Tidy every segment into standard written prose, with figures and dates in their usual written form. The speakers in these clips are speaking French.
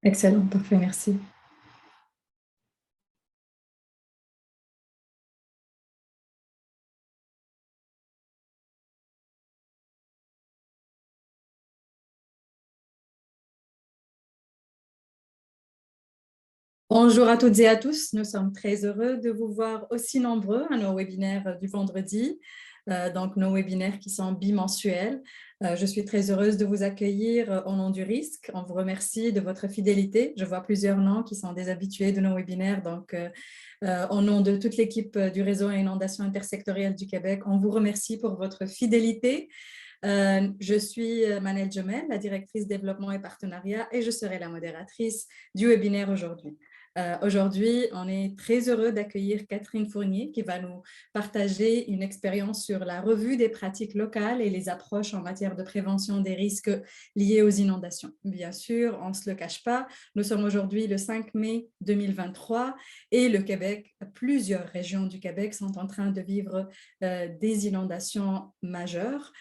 Excellent, parfait, merci. Bonjour à toutes et à tous. Nous sommes très heureux de vous voir aussi nombreux à nos webinaires du vendredi, donc nos webinaires qui sont bimensuels. Je suis très heureuse de vous accueillir au nom du risque. On vous remercie de votre fidélité. Je vois plusieurs noms qui sont des habitués de nos webinaires, donc au nom de toute l'équipe du réseau Inondation intersectorielle du Québec, on vous remercie pour votre fidélité. Je suis Manel Jemel, la directrice développement et partenariat, et je serai la modératrice du webinaire aujourd'hui. Aujourd'hui, on est très heureux d'accueillir Catherine Fournier qui va nous partager une expérience sur la revue des pratiques locales et les approches en matière de prévention des risques liés aux inondations. Bien sûr, on ne se le cache pas, nous sommes aujourd'hui le 5 mai 2023 et le Québec, plusieurs régions du Québec sont en train de vivre des inondations majeures.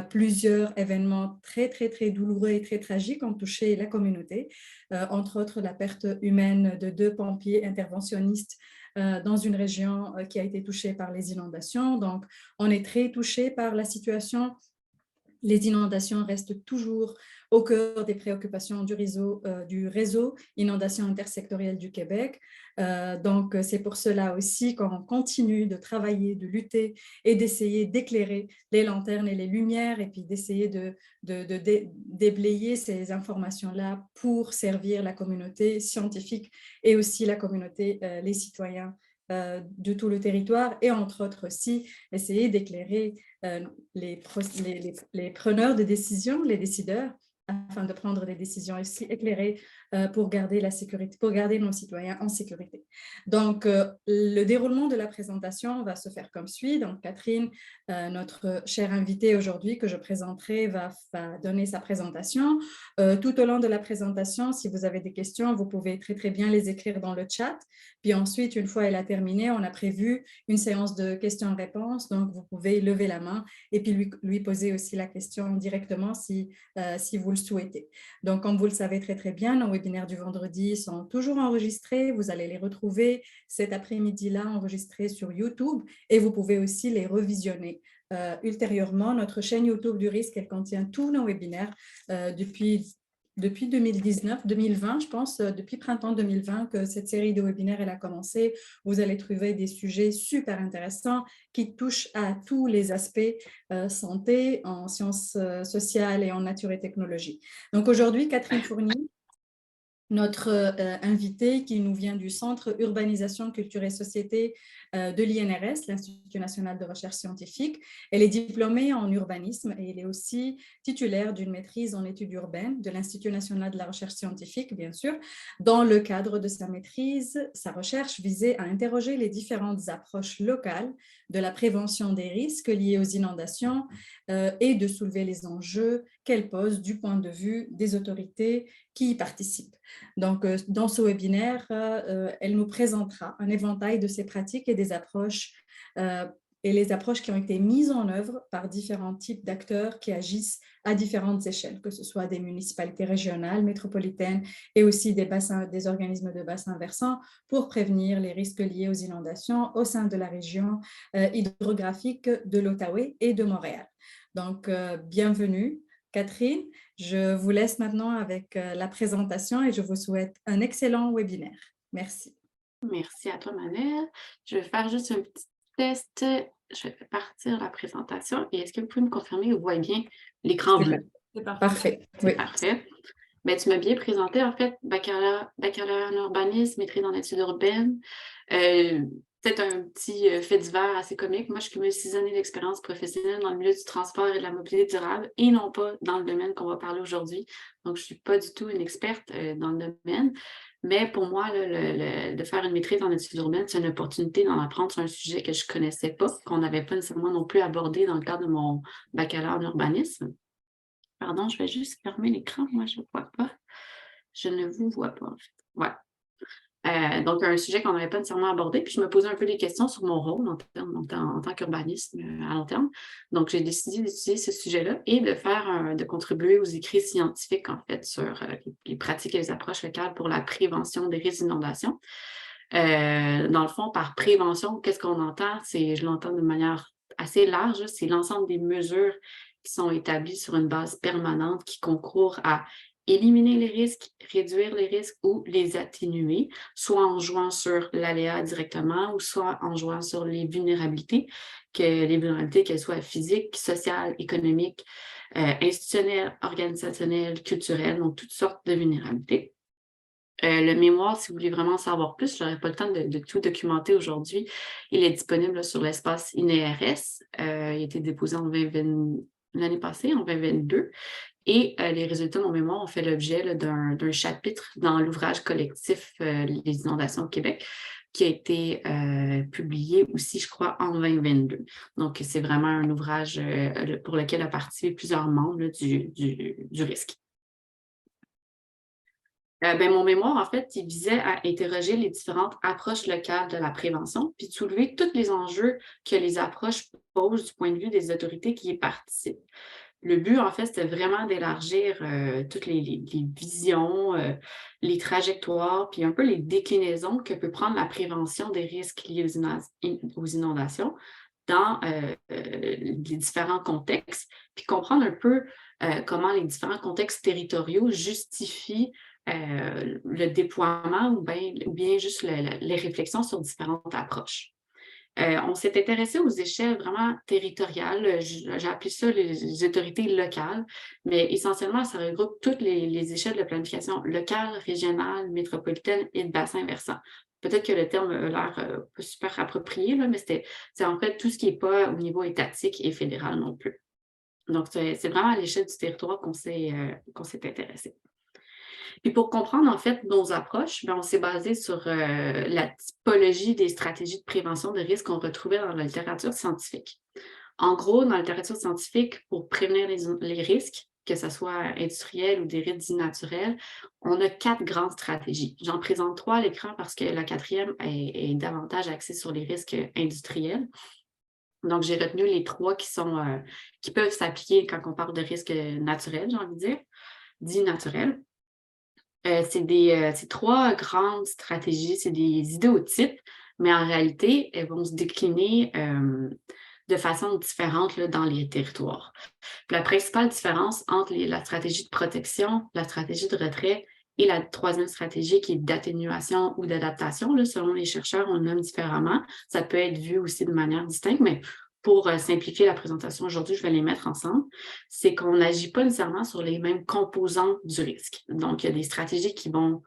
Plusieurs événements très, très, très douloureux et très tragiques ont touché la communauté, entre autres la perte humaine de 2 pompiers interventionnistes dans une région qui a été touchée par les inondations. Donc, on est très touché par la situation. Les inondations restent toujours au cœur des préoccupations du réseau Inondation intersectorielle du Québec. Donc, c'est pour cela aussi qu'on continue de travailler, de lutter et d'essayer d'éclairer les lanternes et les lumières et puis d'essayer de déblayer ces informations-là pour servir la communauté scientifique et aussi la communauté, les citoyens de tout le territoire et entre autres aussi essayer d'éclairer les preneurs de décision, les décideurs, afin de prendre des décisions aussi éclairées pour garder la sécurité, pour garder nos citoyens en sécurité. Donc, le déroulement de la présentation va se faire comme suit. Donc, Catherine, notre chère invitée aujourd'hui que je présenterai, va donner sa présentation. Tout au long de la présentation, si vous avez des questions, vous pouvez très, très bien les écrire dans le chat. Puis ensuite, une fois elle a terminé, on a prévu une séance de questions-réponses. Donc, vous pouvez lever la main et puis lui poser aussi la question directement si vous le souhaitez. Donc, comme vous le savez très, très bien, nos webinaires du vendredi sont toujours enregistrés. Vous allez les retrouver cet après-midi-là enregistrés sur YouTube et vous pouvez aussi les revisionner. Ultérieurement, notre chaîne YouTube du risque, elle contient tous nos webinaires depuis 2019, 2020, je pense, depuis printemps 2020 que cette série de webinaires elle a commencé. Vous allez trouver des sujets super intéressants qui touchent à tous les aspects santé, en sciences sociales et en nature et technologie. Donc aujourd'hui, Catherine Fournier, notre invitée qui nous vient du Centre Urbanisation, Culture et Société de l'INRS, l'Institut national de recherche scientifique. Elle est diplômée en urbanisme et elle est aussi titulaire d'une maîtrise en études urbaines de l'Institut national de la recherche scientifique, bien sûr. Dans le cadre de sa maîtrise, sa recherche visait à interroger les différentes approches locales de la prévention des risques liés aux inondations et de soulever les enjeux qu'elle pose du point de vue des autorités qui y participent. Donc, dans ce webinaire, elle nous présentera un éventail de ces pratiques et des approches et les approches qui ont été mises en œuvre par différents types d'acteurs qui agissent à différentes échelles, que ce soit des municipalités régionales, métropolitaines et aussi des organismes de bassin versant pour prévenir les risques liés aux inondations au sein de la région hydrographique de l'Outaouais et de Montréal. Donc, bienvenue, Catherine. Je vous laisse maintenant avec la présentation et je vous souhaite un excellent webinaire. Merci. Merci à toi, Manel. Je vais faire juste un petit test. Je vais partir la présentation. Et est-ce que vous pouvez me confirmer que vous voyez bien l'écran bleu? C'est parfait. C'est oui. Parfait. Ben, tu m'as bien présenté, en fait, baccalauréat en urbanisme, maîtrise en études urbaines. Peut-être un petit fait divers assez comique. Moi, je cumule 6 années d'expérience professionnelle dans le milieu du transport et de la mobilité durable et non pas dans le domaine qu'on va parler aujourd'hui. Donc, je ne suis pas du tout une experte dans le domaine. Mais pour moi, là, de faire une maîtrise en études urbaines, c'est une opportunité d'en apprendre sur un sujet que je ne connaissais pas, qu'on n'avait pas nécessairement non plus abordé dans le cadre de mon baccalauréat en urbanisme. Pardon, je vais juste fermer l'écran. Moi, je ne vois pas. Je ne vous vois pas, en fait. Voilà. Donc, un sujet qu'on n'avait pas nécessairement abordé. Puis, je me posais un peu des questions sur mon rôle en tant qu'urbaniste à long terme. Donc, j'ai décidé d'étudier ce sujet-là et de contribuer aux écrits scientifiques, en fait, sur les pratiques et les approches locales pour la prévention des risques d'inondation. Dans le fond, par prévention, qu'est-ce qu'on entend? Je l'entends de manière assez large, c'est l'ensemble des mesures qui sont établies sur une base permanente qui concourent à éliminer les risques, réduire les risques ou les atténuer, soit en jouant sur l'aléa directement ou soit en jouant sur les vulnérabilités, qu'elles soient physiques, sociales, économiques, institutionnelles, organisationnelles, culturelles, donc toutes sortes de vulnérabilités. Le mémoire, si vous voulez vraiment en savoir plus, je n'aurai pas le temps de tout documenter aujourd'hui. Il est disponible sur l'espace INERS. Il a été déposé l'année passée, en 2022. Et les résultats de mon mémoire ont fait l'objet d'un chapitre dans l'ouvrage collectif Les inondations au Québec, qui a été publié aussi, je crois, en 2022. Donc, c'est vraiment un ouvrage pour lequel ont participé plusieurs membres là, du risque. Mon mémoire, en fait, il visait à interroger les différentes approches locales de la prévention, puis de soulever tous les enjeux que les approches posent du point de vue des autorités qui y participent. Le but, en fait, c'était vraiment d'élargir toutes les visions, les trajectoires, puis un peu les déclinaisons que peut prendre la prévention des risques liés aux inondations dans les différents contextes, puis comprendre un peu comment les différents contextes territoriaux justifient le déploiement ou bien juste les réflexions sur différentes approches. On s'est intéressé aux échelles vraiment territoriales. J'ai appelé ça les autorités locales, mais essentiellement, ça regroupe toutes les échelles de planification locale, régionale, métropolitaine et de bassin versant. Peut-être que le terme a l'air pas super approprié, là, mais c'est en fait tout ce qui n'est pas au niveau étatique et fédéral non plus. Donc, c'est vraiment à l'échelle du territoire qu'on s'est intéressé. Puis pour comprendre en fait nos approches, on s'est basé sur la typologie des stratégies de prévention de risques qu'on retrouvait dans la littérature scientifique. En gros, dans la littérature scientifique, pour prévenir les risques, que ce soit industriel ou des risques dits naturels, on a 4 grandes stratégies. J'en présente 3 à l'écran parce que la 4e est davantage axée sur les risques industriels. Donc, j'ai retenu les 3 qui peuvent s'appliquer quand on parle de risques naturels, j'ai envie de dire, dits naturels. C'est 3 grandes stratégies, c'est des idéotypes, mais en réalité, elles vont se décliner de façon différente là, dans les territoires. Puis la principale différence entre la stratégie de protection, la stratégie de retrait et la 3e stratégie qui est d'atténuation ou d'adaptation, selon les chercheurs, on le nomme différemment. Ça peut être vu aussi de manière distincte, mais pour simplifier la présentation aujourd'hui, je vais les mettre ensemble, c'est qu'on n'agit pas nécessairement sur les mêmes composants du risque. Donc, il y a des stratégies qui vont,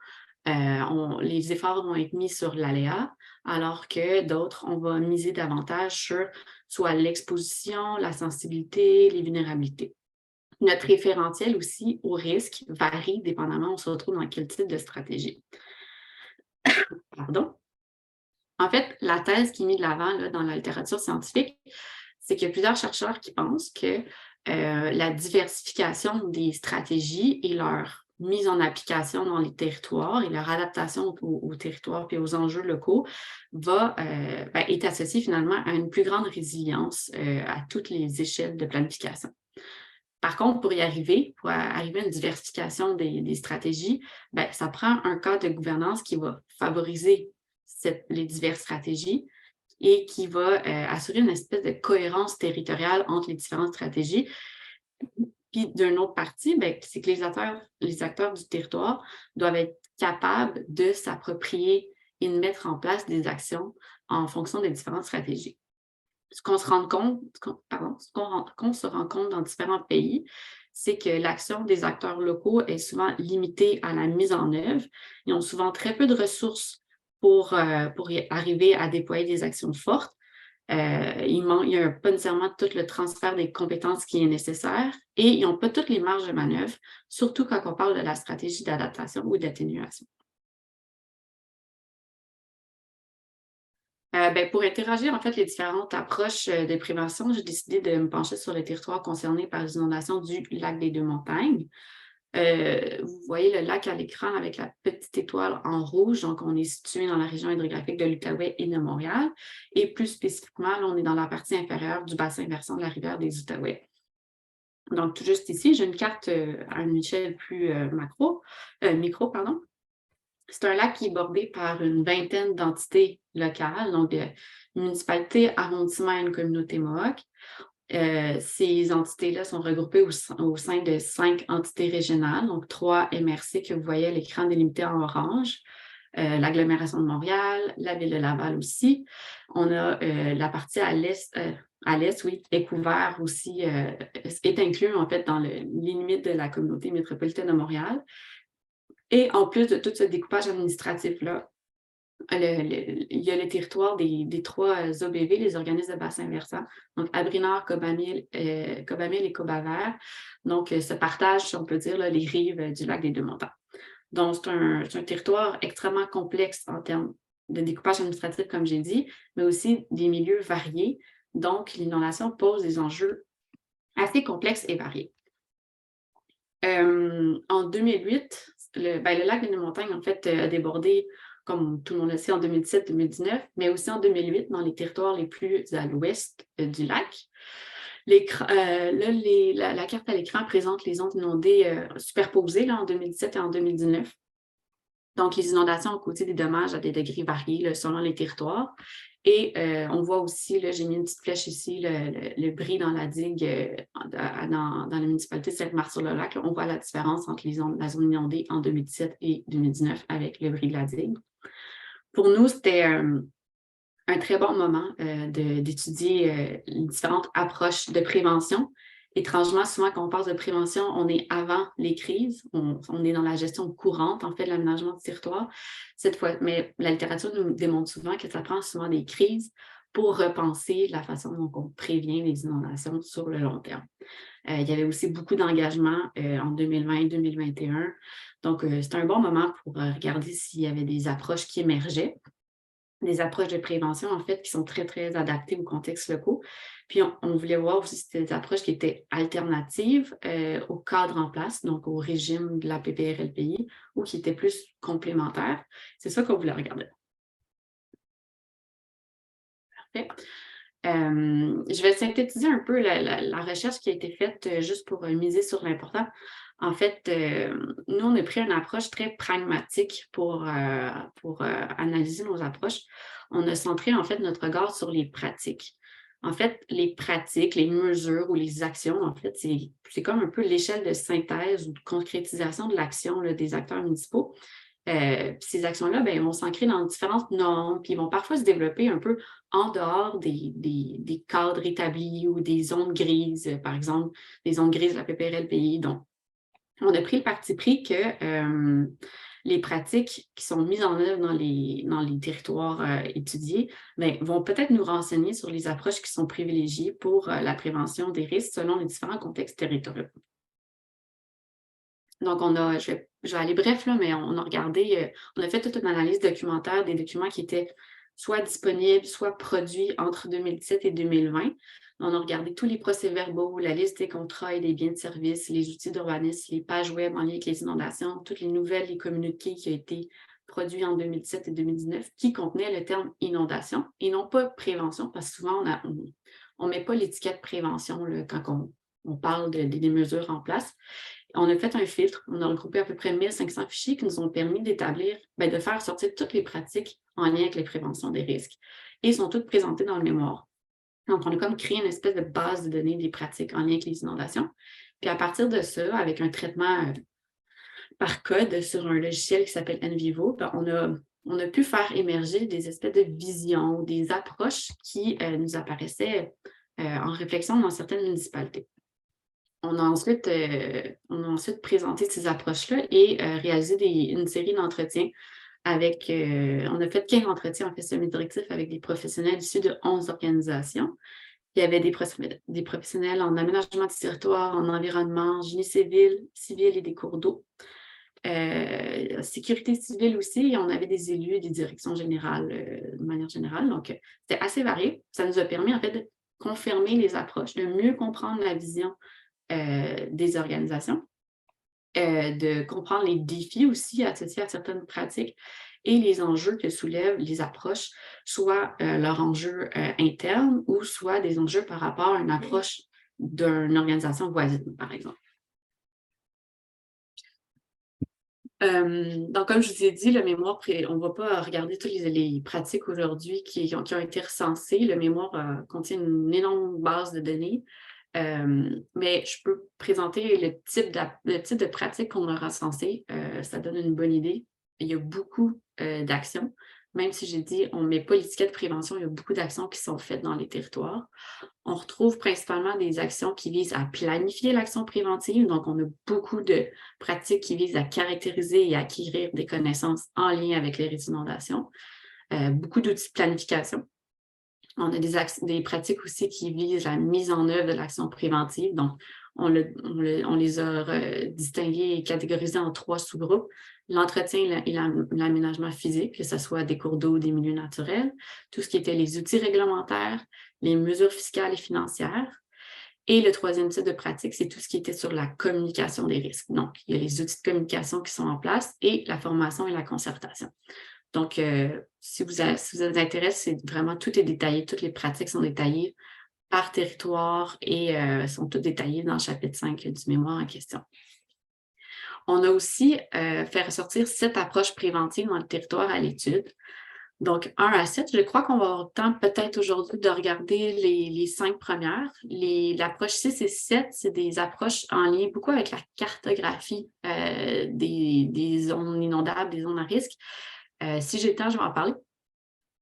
les efforts vont être mis sur l'aléa, alors que d'autres, on va miser davantage sur soit l'exposition, la sensibilité, les vulnérabilités. Notre référentiel aussi au risque varie dépendamment où on se retrouve dans quel type de stratégie. Pardon. En fait, la thèse qui est mise de l'avant dans la littérature scientifique, c'est qu'il y a plusieurs chercheurs qui pensent que la diversification des stratégies et leur mise en application dans les territoires et leur adaptation aux territoires et aux enjeux locaux est associée finalement à une plus grande résilience à toutes les échelles de planification. Par contre, pour arriver à une diversification des stratégies, ça prend un cadre de gouvernance qui va favoriser les diverses stratégies et qui va assurer une espèce de cohérence territoriale entre les différentes stratégies. Puis d'une autre partie, c'est que les acteurs du territoire doivent être capables de s'approprier et de mettre en place des actions en fonction des différentes stratégies. Ce qu'on se rend compte dans différents pays, c'est que l'action des acteurs locaux est souvent limitée à la mise en œuvre. Ils ont souvent très peu de ressources pour y arriver à déployer des actions fortes. Il n'y a pas nécessairement tout le transfert des compétences qui est nécessaire et ils n'ont pas toutes les marges de manœuvre, surtout quand on parle de la stratégie d'adaptation ou d'atténuation. Pour interagir, en fait, les différentes approches de prévention, j'ai décidé de me pencher sur les territoires concernés par les inondations du lac des Deux-Montagnes. Vous voyez le lac à l'écran avec la petite étoile en rouge. Donc, on est situé dans la région hydrographique de l'Outaouais et de Montréal. Et plus spécifiquement, là, on est dans la partie inférieure du bassin versant de la rivière des Outaouais. Donc, tout juste ici, j'ai une carte à une échelle plus micro, pardon. C'est un lac qui est bordé par une vingtaine d'entités locales, donc municipalités, arrondissements et une communauté Mohawk. Ces entités-là sont regroupées au sein de 5 entités régionales, donc 3 MRC que vous voyez à l'écran délimité en orange, l'agglomération de Montréal, la ville de Laval aussi. On a la partie à l'est, oui, est couvert aussi, est inclus en fait dans les limites de la communauté métropolitaine de Montréal. Et en plus de tout ce découpage administratif-là, il y a le territoire des 3 OBV, les organismes de bassin versant, donc Abrinard, Cobamil et Cobavert. Donc, se partagent, si on peut dire, là, les rives du lac des Deux-Montants. Donc, c'est un territoire extrêmement complexe en termes de découpage administratif, comme j'ai dit, mais aussi des milieux variés. Donc, l'inondation pose des enjeux assez complexes et variés. En 2008, le lac des Deux-Montagnes, en fait, a débordé, comme tout le monde le sait, en 2017-2019, mais aussi en 2008 dans les territoires les plus à l'ouest du lac. La carte à l'écran présente les zones inondées superposées là, en 2017 et en 2019. Donc, les inondations ont causé des dommages à des degrés variés là, selon les territoires. Et on voit aussi, là, j'ai mis une petite flèche ici, le bris dans la digue dans la municipalité de Saint-Martin-sur-le-Lac. On voit la différence entre la zone inondée en 2017 et 2019 avec le bris de la digue. Pour nous, c'était un très bon moment d'étudier les différentes approches de prévention. Étrangement, souvent, quand on parle de prévention, on est avant les crises. On est dans la gestion courante, en fait, de l'aménagement du territoire. Cette fois, mais la littérature nous démontre souvent que ça prend souvent des crises pour repenser la façon dont on prévient les inondations sur le long terme. Il y avait aussi beaucoup d'engagement en 2020 et 2021. Donc, c'est un bon moment pour regarder s'il y avait des approches qui émergeaient, des approches de prévention, en fait, qui sont très, très adaptées aux contextes locaux. Puis, on voulait voir aussi si c'était des approches qui étaient alternatives au cadre en place, donc au régime de la PPRLPI, ou qui étaient plus complémentaires. C'est ça qu'on voulait regarder. Parfait. Je vais synthétiser un peu la recherche qui a été faite juste pour miser sur l'important. En fait, nous, on a pris une approche très pragmatique pour analyser nos approches. On a centré, en fait, notre regard sur les pratiques. En fait, les pratiques, les mesures ou les actions, en fait, c'est comme un peu l'échelle de synthèse ou de concrétisation de l'action des acteurs municipaux. Puis ces actions-là, ben, vont s'ancrer dans différentes normes, puis ils vont parfois se développer un peu en dehors des cadres établis ou des zones grises, par exemple, des zones grises de la PPRLPI. Donc, on a pris le parti pris que les pratiques qui sont mises en œuvre dans les territoires étudiés ben, vont peut-être nous renseigner sur les approches qui sont privilégiées pour la prévention des risques selon les différents contextes territoriaux. Donc, je vais aller bref, là, mais on a regardé, on a fait toute une analyse documentaire des documents qui étaient soit disponibles, soit produits entre 2017 et 2020. On a regardé tous les procès-verbaux, la liste des contrats et des biens de service, les outils d'urbanisme, les pages web en lien avec les inondations, toutes les nouvelles, les communiqués qui ont été produits en 2017 et 2019 qui contenaient le terme inondation et non pas prévention, parce que souvent, on ne met pas l'étiquette prévention là, quand on parle des mesures en place. On a fait un filtre, on a regroupé à peu près 1500 fichiers qui nous ont permis d'établir, de faire sortir toutes les pratiques en lien avec les préventions des risques. Et ils sont toutes présentées dans le mémoire. Donc, on a comme créé une espèce de base de données des pratiques en lien avec les inondations. Puis à partir de ça, avec un traitement par code sur un logiciel qui s'appelle NVivo, on a pu faire émerger des espèces de visions, des approches qui nous apparaissaient en réflexion dans certaines municipalités. On a ensuite présenté ces approches-là et réalisé une série d'entretiens avec, on a fait 15 entretiens en fait semi-directifs avec des professionnels issus de 11 organisations. Il y avait des professionnels en aménagement du territoire, en environnement, en génie civil et des cours d'eau. Sécurité civile aussi, et on avait des élus et des directions générales de manière générale. Donc, c'était assez varié. Ça nous a permis en fait de confirmer les approches, de mieux comprendre la vision des organisations. de comprendre les défis aussi associés à certaines pratiques et les enjeux que soulèvent les approches, soit leurs enjeux internes ou soit des enjeux par rapport à une approche d'une organisation voisine, par exemple. Donc, comme je vous ai dit, le mémoire, on ne va pas regarder toutes les pratiques aujourd'hui qui ont été recensées. Le mémoire contient une énorme base de données. Mais je peux présenter le type de pratique qu'on a recensé. Ça donne une bonne idée. Il y a beaucoup d'actions. Même si j'ai dit on ne met pas l'étiquette prévention, il y a beaucoup d'actions qui sont faites dans les territoires. On retrouve principalement des actions qui visent à planifier l'action préventive. Donc, on a beaucoup de pratiques qui visent à caractériser et acquérir des connaissances en lien avec les risques d'inondation. Beaucoup d'outils de planification. On a des pratiques aussi qui visent la mise en œuvre de l'action préventive. Donc, on les a distingués et catégorisés en 3 sous-groupes. L'entretien et l'aménagement physique, que ce soit des cours d'eau, des milieux naturels, tout ce qui était les outils réglementaires, les mesures fiscales et financières. Et le 3e type de pratique, c'est tout ce qui était sur la communication des risques. Donc, il y a les outils de communication qui sont en place et la formation et la concertation. Donc, si vous intéresse, c'est vraiment tout est détaillé, toutes les pratiques sont détaillées par territoire et sont toutes détaillées dans le chapitre 5 du mémoire en question. On a aussi fait ressortir 7 approches préventives dans le territoire à l'étude. Donc, 1 à 7, je crois qu'on va avoir le temps peut-être aujourd'hui de regarder les 5 premières. L'approche 6 et 7, c'est des approches en lien beaucoup avec la cartographie des zones inondables, des zones à risque. Si j'ai le temps, je vais en parler.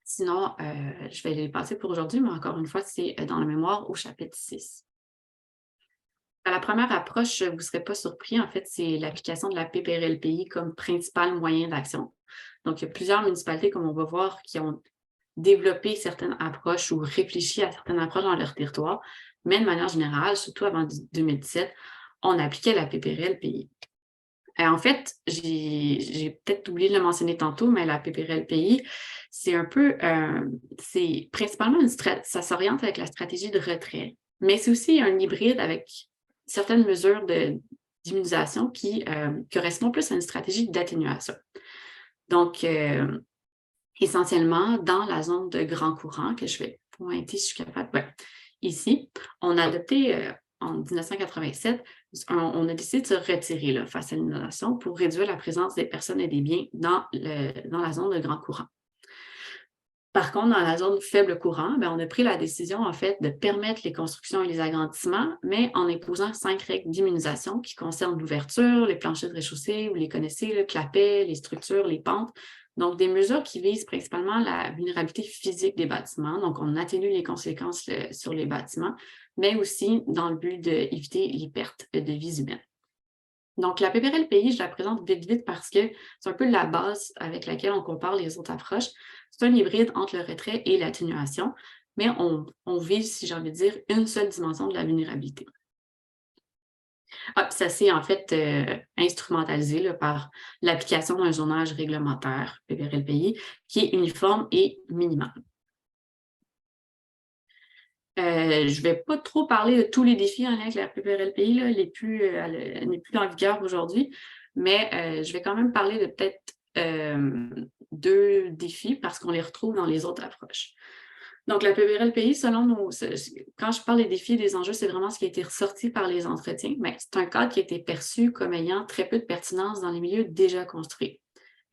Sinon, je vais les passer pour aujourd'hui, mais encore une fois, c'est dans le mémoire au chapitre 6. La première approche, vous ne serez pas surpris, en fait, c'est l'application de la PPRLPI comme principal moyen d'action. Donc, il y a plusieurs municipalités, comme on va voir, qui ont développé certaines approches ou réfléchi à certaines approches dans leur territoire, mais de manière générale, surtout avant 2017, on appliquait la PPRLPI. En fait, j'ai peut-être oublié de le mentionner tantôt, mais la PPRLPI, c'est un peu, c'est principalement ça s'oriente avec la stratégie de retrait, mais c'est aussi un hybride avec certaines mesures d'immunisation qui correspondent plus à une stratégie d'atténuation. Donc, essentiellement, dans la zone de grand courant, que je vais pointer si je suis capable, ouais, ici, on a adopté en 1987, on a décidé de se retirer là, face à l'inondation pour réduire la présence des personnes et des biens dans la zone de grand courant. Par contre, dans la zone faible courant, on a pris la décision, en fait, de permettre les constructions et les agrandissements, mais en imposant 5 règles d'immunisation qui concernent l'ouverture, les planchers de rez-de-chaussée, vous les connaissez, le clapet, les structures, les pentes. Donc, des mesures qui visent principalement la vulnérabilité physique des bâtiments. Donc, on atténue les conséquences sur les bâtiments, mais aussi dans le but d'éviter les pertes de vies humaines. Donc, la PPRLPI, je la présente vite parce que c'est un peu la base avec laquelle on compare les autres approches. C'est un hybride entre le retrait et l'atténuation, mais on vise, si j'ai envie de dire, une seule dimension de la vulnérabilité. Ça s'est en fait instrumentalisé là, par l'application d'un zonage réglementaire PPRLPI qui est uniforme et minimal. Je ne vais pas trop parler de tous les défis en lien avec la PPRLPI, là, elle n'est plus en vigueur aujourd'hui, mais je vais quand même parler de peut-être 2 défis parce qu'on les retrouve dans les autres approches. Donc, la PPRLPI, quand je parle des défis et des enjeux, c'est vraiment ce qui a été ressorti par les entretiens, mais c'est un cadre qui a été perçu comme ayant très peu de pertinence dans les milieux déjà construits.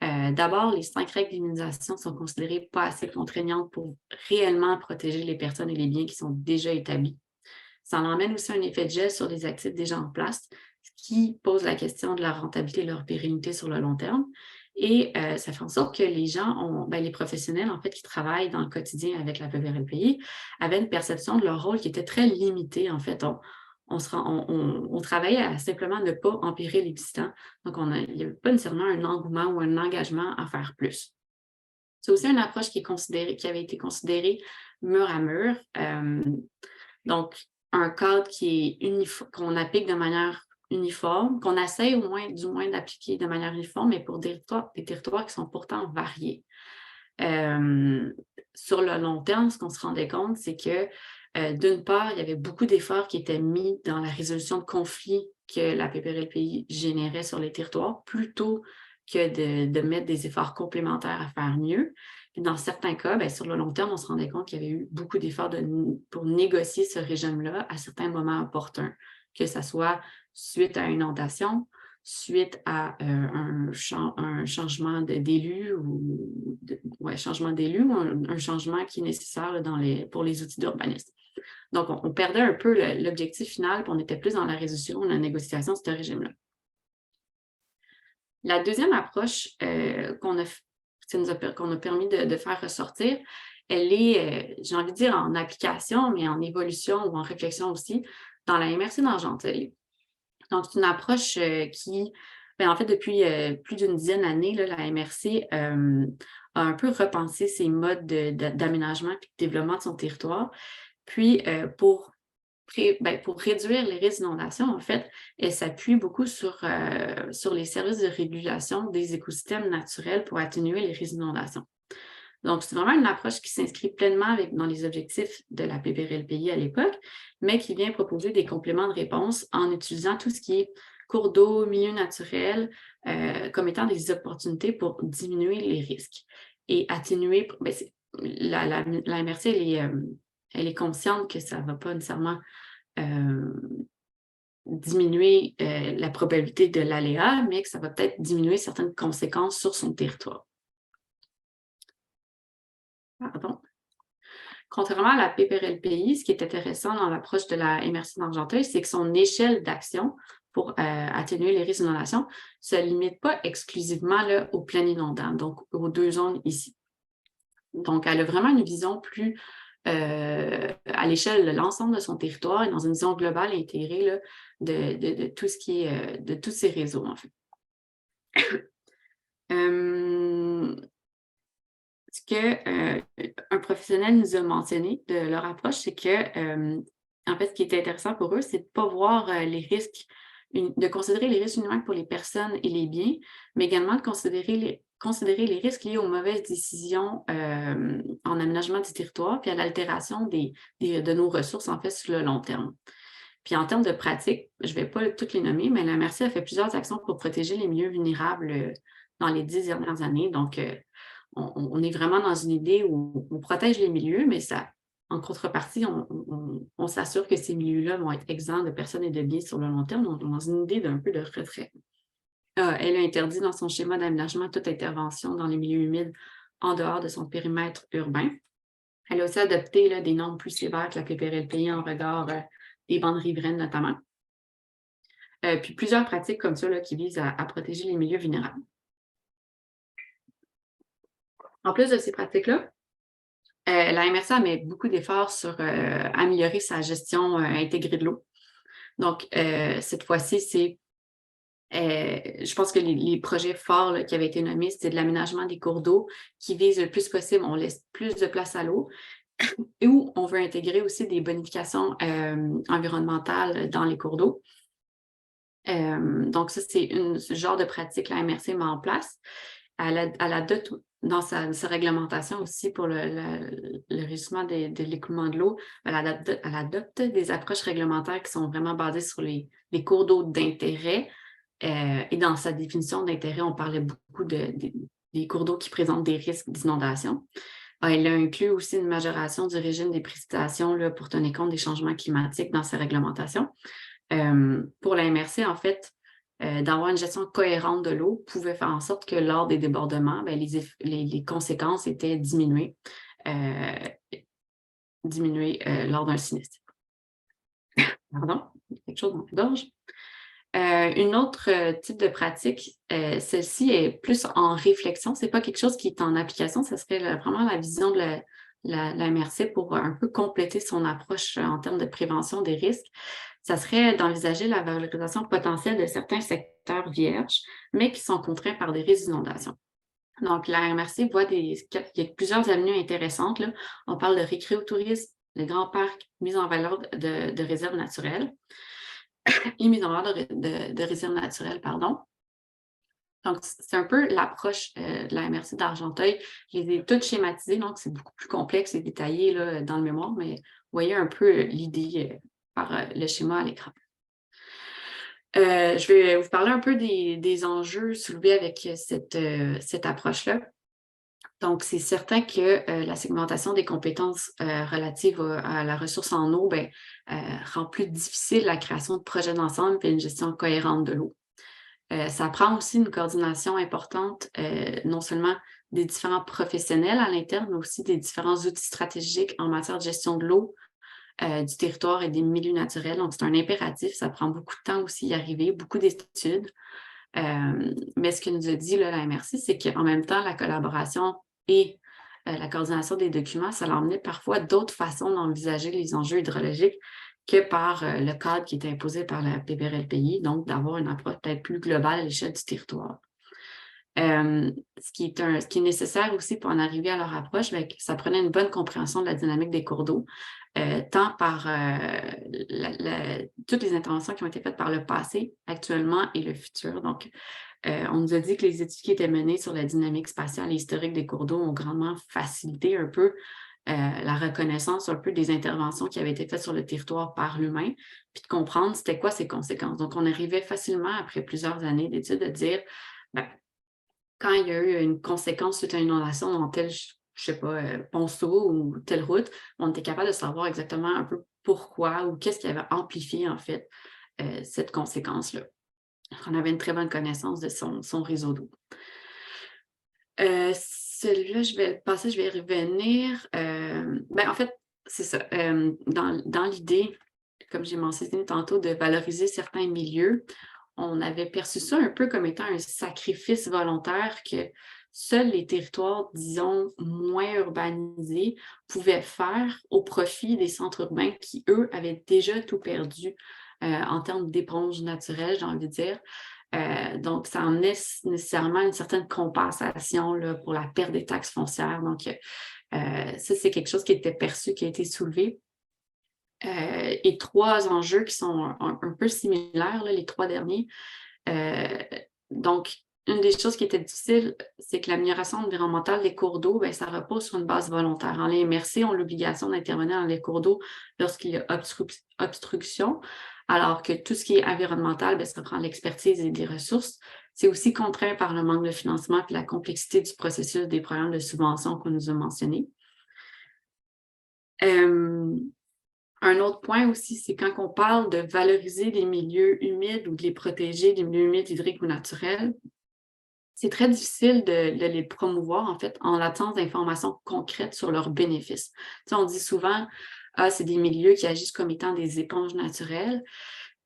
D'abord, les 5 règles d'immunisation sont considérées pas assez contraignantes pour réellement protéger les personnes et les biens qui sont déjà établis. Ça emmène aussi un effet de gel sur les actifs déjà en place, ce qui pose la question de leur rentabilité et leur pérennité sur le long terme. Et ça fait en sorte que les gens les professionnels, en fait, qui travaillent dans le quotidien avec la PPRLPI, avaient une perception de leur rôle qui était très limitée. En fait, on travaillait à simplement ne pas empirer l'existant. Donc, il n'y avait pas nécessairement un engouement ou un engagement à faire plus. C'est aussi une approche qui avait été considérée mur à mur. Donc, un cadre qu'on applique de manière uniforme, qu'on essaie du moins d'appliquer de manière uniforme, mais pour des territoires qui sont pourtant variés. Sur le long terme, ce qu'on se rendait compte, c'est que d'une part, il y avait beaucoup d'efforts qui étaient mis dans la résolution de conflits que la PPRLPI générait sur les territoires, plutôt que de mettre des efforts complémentaires à faire mieux. Puis dans certains cas, bien, sur le long terme, on se rendait compte qu'il y avait eu beaucoup d'efforts pour négocier ce régime-là à certains moments opportuns, que ce soit suite à une inondation, suite à un changement d'élu ou changement d'élu ou un changement qui est nécessaire là, pour les outils d'urbanisme. Donc, on perdait un peu l'objectif final, puis on était plus dans la résolution, la négociation de ce régime-là. La deuxième approche qu'on a permis de faire ressortir, elle est, j'ai envie de dire, en application, mais en évolution ou en réflexion aussi, dans la MRC d'Argenteuil. Donc, c'est une approche qui, bien, en fait, depuis plus d'une dizaine d'années, la MRC a un peu repensé ses modes d'aménagement et de développement de son territoire. Puis, pour réduire les risques d'inondation, en fait, elle s'appuie beaucoup sur les services de régulation des écosystèmes naturels pour atténuer les risques d'inondation. Donc, c'est vraiment une approche qui s'inscrit pleinement dans les objectifs de la PPRLPI à l'époque, mais qui vient proposer des compléments de réponse en utilisant tout ce qui est cours d'eau, milieu naturel, comme étant des opportunités pour diminuer les risques et atténuer. La MRC, elle est consciente que ça ne va pas nécessairement diminuer la probabilité de l'aléa, mais que ça va peut-être diminuer certaines conséquences sur son territoire. Pardon. Contrairement à la PPRLPI, ce qui est intéressant dans l'approche de la MRC d'Argenteuil, c'est que son échelle d'action pour atténuer les risques d'inondation ne se limite pas exclusivement là, au plan inondant, donc aux 2 zones ici. Donc, elle a vraiment une vision plus à l'échelle de l'ensemble de son territoire et dans une vision globale et intégrée là, de tout ce qui est de tous ces réseaux, en fait. Ce qu'un professionnel nous a mentionné de leur approche, c'est que, en fait, ce qui est intéressant pour eux, c'est de ne pas voir les risques, de considérer les risques uniquement pour les personnes et les biens, mais également de considérer les risques liés aux mauvaises décisions en aménagement du territoire, puis à l'altération de nos ressources, en fait, sur le long terme. Puis en termes de pratique, je ne vais pas toutes les nommer, mais la MRC a fait plusieurs actions pour protéger les milieux vulnérables dans les 10 dernières années. Donc, on est vraiment dans une idée où on protège les milieux, mais ça, en contrepartie, on s'assure que ces milieux-là vont être exempts de personnes et de biens sur le long terme. Donc, on est dans une idée d'un peu de retrait. Elle a interdit dans son schéma d'aménagement toute intervention dans les milieux humides en dehors de son périmètre urbain. Elle a aussi adopté là, des normes plus sévères que la PPRLPI en regard des bandes riveraines notamment. Puis plusieurs pratiques comme ça là, qui visent à protéger les milieux vulnérables. En plus de ces pratiques-là, la MRC met beaucoup d'efforts sur améliorer sa gestion intégrée de l'eau. Donc, cette fois-ci, c'est, je pense que les projets forts là, qui avaient été nommés, c'était de l'aménagement des cours d'eau qui visent le plus possible, on laisse plus de place à l'eau, et où on veut intégrer aussi des bonifications environnementales dans les cours d'eau. Donc, ça, c'est ce genre de pratique que la MRC met en place. Elle adopte dans sa réglementation aussi pour le régissement de l'écoulement de l'eau, elle adopte des approches réglementaires qui sont vraiment basées sur les cours d'eau d'intérêt. Et dans sa définition d'intérêt, on parlait beaucoup des cours d'eau qui présentent des risques d'inondation. Elle a inclus aussi une majoration du régime des précipitations là, pour tenir compte des changements climatiques dans sa réglementation. Pour la MRC, en fait, d'avoir une gestion cohérente de l'eau pouvait faire en sorte que lors des débordements, bien, les conséquences étaient diminuées lors d'un sinistre. Pardon, quelque chose dans la gorge. Une autre type de pratique, celle-ci est plus en réflexion. Ce n'est pas quelque chose qui est en application, ce serait vraiment la vision de la MRC pour un peu compléter son approche en termes de prévention des risques. Ça serait d'envisager la valorisation potentielle de certains secteurs vierges, mais qui sont contraints par des risques d'inondation. Donc, la MRC voit il y a plusieurs avenues intéressantes. Là. On parle de récréotourisme, de grands parcs, mise en valeur de réserves naturelles et mise en valeur de réserves naturelles, pardon. Donc, c'est un peu l'approche de la MRC d'Argenteuil. Je les ai toutes schématisées, donc c'est beaucoup plus complexe et détaillé là, dans le mémoire, mais vous voyez un peu l'idée par le schéma à l'écran. Je vais vous parler un peu des enjeux soulevés avec cette approche-là. Donc, c'est certain que la segmentation des compétences relatives à la ressource en eau rend plus difficile la création de projets d'ensemble et une gestion cohérente de l'eau. Ça prend aussi une coordination importante, non seulement des différents professionnels à l'interne, mais aussi des différents outils stratégiques en matière de gestion de l'eau, du territoire et des milieux naturels. Donc, c'est un impératif. Ça prend beaucoup de temps aussi y arriver, beaucoup d'études. Mais ce que nous a dit là, la MRC, c'est qu'en même temps, la collaboration et la coordination des documents, ça l'emmenait parfois d'autres façons d'envisager les enjeux hydrologiques que par le cadre qui est imposé par la PPRLPI, donc d'avoir une approche peut-être plus globale à l'échelle du territoire. Ce qui est nécessaire aussi pour en arriver à leur approche, ça prenait une bonne compréhension de la dynamique des cours d'eau, tant par toutes les interventions qui ont été faites par le passé, actuellement et le futur. Donc, on nous a dit que les études qui étaient menées sur la dynamique spatiale et historique des cours d'eau ont grandement facilité un peu la reconnaissance un peu des interventions qui avaient été faites sur le territoire par l'humain, puis de comprendre c'était quoi ses conséquences. Donc, on arrivait facilement, après plusieurs années d'études, à dire, quand il y a eu une conséquence suite à une inondation dans tel, je sais pas, ponceau ou telle route, on était capable de savoir exactement un peu pourquoi ou qu'est-ce qui avait amplifié, en fait, cette conséquence-là. On avait une très bonne connaissance de son réseau d'eau. Celui-là, je vais le passer, je vais y revenir. En fait, c'est ça. Dans l'idée, comme j'ai mentionné tantôt, de valoriser certains milieux, on avait perçu ça un peu comme étant un sacrifice volontaire que seuls les territoires, disons, moins urbanisés pouvaient faire au profit des centres urbains qui, eux, avaient déjà tout perdu en termes d'éponge naturelle, j'ai envie de dire. Donc, ça emmenait nécessairement une certaine compensation là, pour la perte des taxes foncières. Donc, ça, c'est quelque chose qui était perçu, qui a été soulevé. Et trois enjeux qui sont un peu similaires, là, les trois derniers. Donc, une des choses qui était difficile, c'est que l'amélioration environnementale des cours d'eau, ça repose sur une base volontaire. Les MRC ont l'obligation d'intervenir dans les cours d'eau lorsqu'il y a obstruction, alors que tout ce qui est environnemental, ça prend l'expertise et des ressources. C'est aussi contraint par le manque de financement et la complexité du processus des programmes de subvention qu'on nous a mentionnés. Un autre point aussi, c'est quand on parle de valoriser les milieux humides ou de les protéger, les milieux humides, hydriques ou naturels, c'est très difficile de les promouvoir, en fait, en l'absence d'informations concrètes sur leurs bénéfices. On dit souvent, c'est des milieux qui agissent comme étant des éponges naturelles.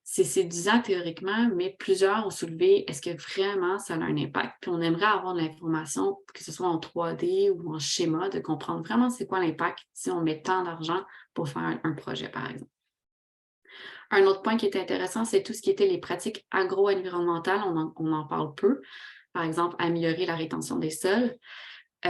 C'est séduisant théoriquement, mais plusieurs ont soulevé, est-ce que vraiment ça a un impact? Puis on aimerait avoir de l'information, que ce soit en 3D ou en schéma, de comprendre vraiment c'est quoi l'impact si on met tant d'argent pour faire un projet, par exemple. Un autre point qui est intéressant, c'est tout ce qui était les pratiques agro-environnementales. On en parle peu. Par exemple, améliorer la rétention des sols. On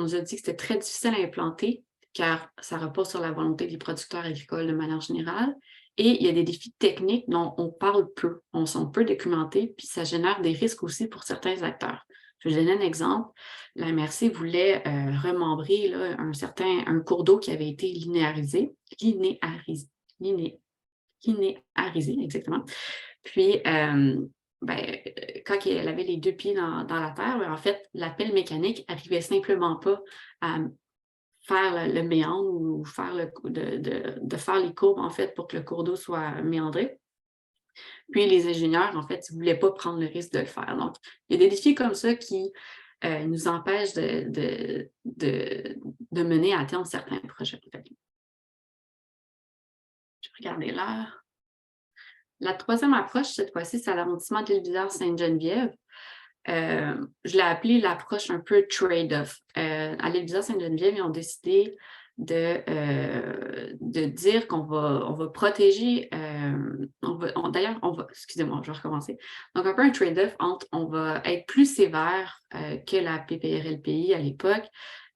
nous a dit que c'était très difficile à implanter car ça repose sur la volonté des producteurs agricoles de manière générale. Et il y a des défis techniques dont on parle peu, on sont peu documentés, puis ça génère des risques aussi pour certains acteurs. Je vais vous donner un exemple. La MRC voulait remembrer là, un cours d'eau qui avait été linéarisé, exactement. Puis, quand elle avait les deux pieds dans la terre, en fait, la pelle mécanique n'arrivait simplement pas à faire le méandre ou faire de faire les courbes, en fait, pour que le cours d'eau soit méandré. Puis, les ingénieurs, en fait, ils ne voulaient pas prendre le risque de le faire. Donc, il y a des défis comme ça qui nous empêchent de mener à terme certains projets. Je vais regarder l'heure. La troisième approche, cette fois-ci, c'est à l'arrondissement de l'Île-Sainte-Geneviève. Je l'ai appelée l'approche un peu trade-off. À l'Île-Sainte-Geneviève, ils ont décidé de dire qu'on va protéger, excusez-moi, je vais recommencer. Donc, un peu un trade-off entre on va être plus sévère que la PPRLPI à l'époque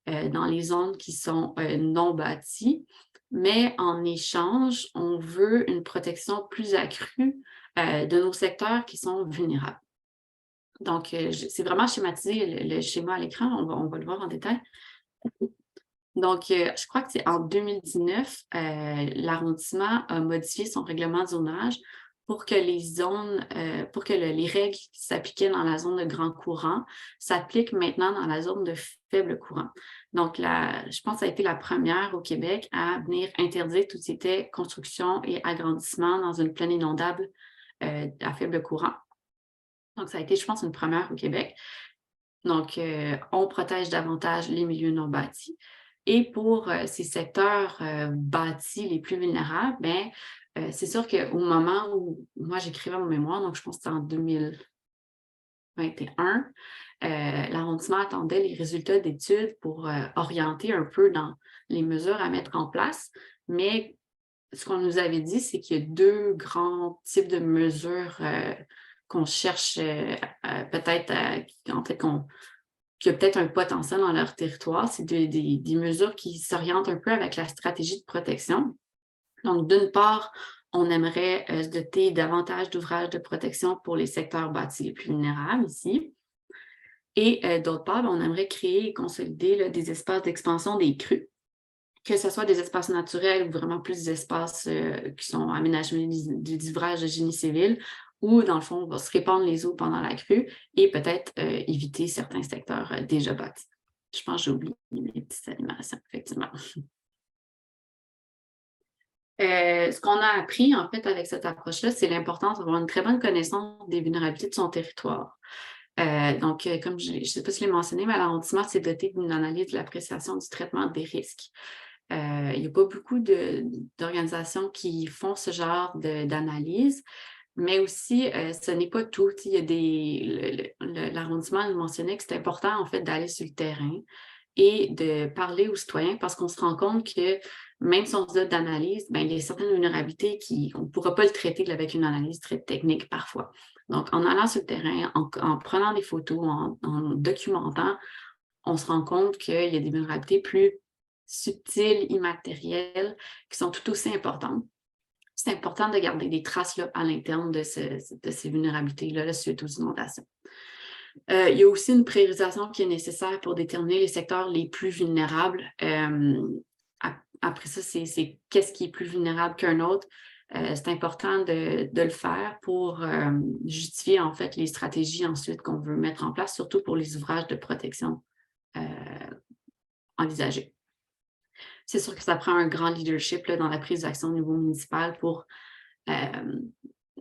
dans les zones qui sont non bâties, mais en échange, on veut une protection plus accrue de nos secteurs qui sont vulnérables. Donc, c'est vraiment schématisé le schéma à l'écran, on va le voir en détail. Donc, je crois que c'est en 2019, l'arrondissement a modifié son règlement de zonage pour que les zones, pour que les règles qui s'appliquaient dans la zone de grand courant s'appliquent maintenant dans la zone de faible courant. Donc, je pense que ça a été la première au Québec à venir interdire tout ce qui était construction et agrandissement dans une plaine inondable à faible courant. Donc, ça a été, je pense, une première au Québec. Donc, on protège davantage les milieux non bâtis. Et pour ces secteurs bâtis les plus vulnérables, bien, c'est sûr qu'au moment où moi j'écrivais mon mémoire, donc je pense que c'était en 2021, l'arrondissement attendait les résultats d'études pour orienter un peu dans les mesures à mettre en place. Mais ce qu'on nous avait dit, c'est qu'il y a deux grands types de mesures qu'on cherche peut-être, en fait, qui a peut-être un potentiel dans leur territoire. C'est des mesures qui s'orientent un peu avec la stratégie de protection. Donc, d'une part, on aimerait se doter davantage d'ouvrages de protection pour les secteurs bâtis les plus vulnérables ici. Et d'autre part, on aimerait créer et consolider là, des espaces d'expansion des crues, que ce soit des espaces naturels ou vraiment plus des espaces qui sont aménagés des ouvrages de génie civil, où, dans le fond, on va se répandre les eaux pendant la crue et peut-être éviter certains secteurs déjà bâtis. Je pense que j'ai oublié les petites animations, effectivement. Ce qu'on a appris, en fait, avec cette approche-là, c'est l'importance d'avoir une très bonne connaissance des vulnérabilités de son territoire. Donc, comme je ne sais pas si je l'ai mentionné, mais l'arrondissement s'est doté d'une analyse de l'appréciation du traitement des risques. Il n'y a pas beaucoup d'organisations qui font ce genre d'analyse, mais aussi, ce n'est pas tout. Il y a l'arrondissement mentionnait que c'est important, en fait, d'aller sur le terrain et de parler aux citoyens parce qu'on se rend compte que même si on se donne d'analyse, ben, il y a certaines vulnérabilités qu'on ne pourra pas le traiter avec une analyse très technique parfois. Donc, en allant sur le terrain, en prenant des photos, en documentant, on se rend compte qu'il y a des vulnérabilités plus subtiles, immatérielles, qui sont tout aussi importantes. C'est important de garder des traces là, à l'interne de ces vulnérabilités-là là, suite aux inondations. Il y a aussi une priorisation qui est nécessaire pour déterminer les secteurs les plus vulnérables. Après ça, c'est qu'est-ce qui est plus vulnérable qu'un autre. C'est important de le faire pour justifier en fait les stratégies ensuite qu'on veut mettre en place, surtout pour les ouvrages de protection envisagés. C'est sûr que ça prend un grand leadership là, dans la prise d'action au niveau municipal pour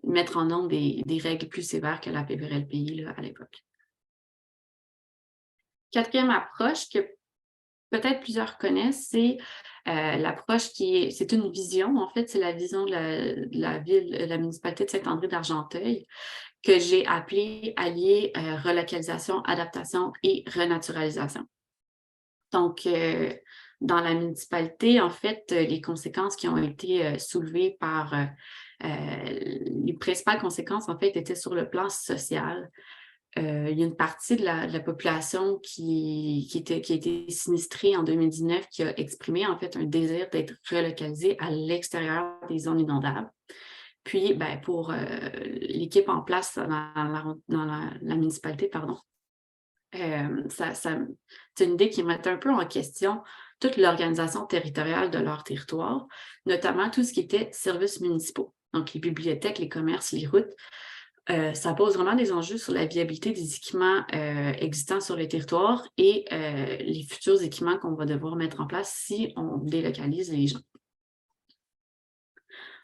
mettre en œuvre des règles plus sévères que la PVRLPI là, à l'époque. Quatrième approche que peut-être plusieurs connaissent, c'est l'approche c'est une vision, en fait, c'est la vision de la municipalité de Saint-André d'Argenteuil que j'ai appelée allier relocalisation, adaptation et renaturalisation. Donc, dans la municipalité, en fait, les conséquences qui ont été soulevées par les principales conséquences, en fait, étaient sur le plan social. Il y a une partie de la population qui a été sinistrée en 2019 qui a exprimé en fait un désir d'être relocalisé à l'extérieur des zones inondables. Puis, ben, pour l'équipe en place dans la municipalité, pardon, c'est une idée qui mettait un peu en question toute l'organisation territoriale de leur territoire, notamment tout ce qui était services municipaux, donc les bibliothèques, les commerces, les routes. Ça pose vraiment des enjeux sur la viabilité des équipements existants sur le territoire et les futurs équipements qu'on va devoir mettre en place si on délocalise les gens.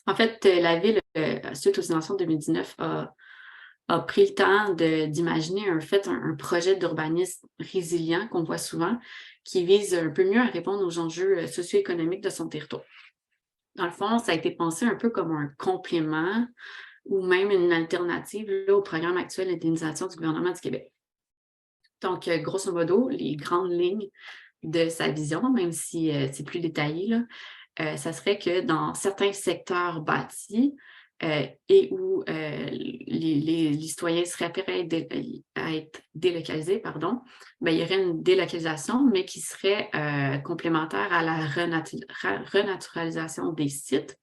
En fait, la Ville, suite aux inondations de 2019, a pris le temps d'imaginer un projet d'urbanisme résilient qu'on voit souvent, qui vise un peu mieux à répondre aux enjeux socio-économiques de son territoire. Dans le fond, ça a été pensé un peu comme un complément ou même une alternative là, au programme actuel d'indemnisation du gouvernement du Québec. Donc, grosso modo, les grandes lignes de sa vision, même si c'est plus détaillé, là, ça serait que dans certains secteurs bâtis et où les citoyens seraient prêts à être délocalisés, pardon, bien, il y aurait une délocalisation, mais qui serait complémentaire à la renaturalisation des sites.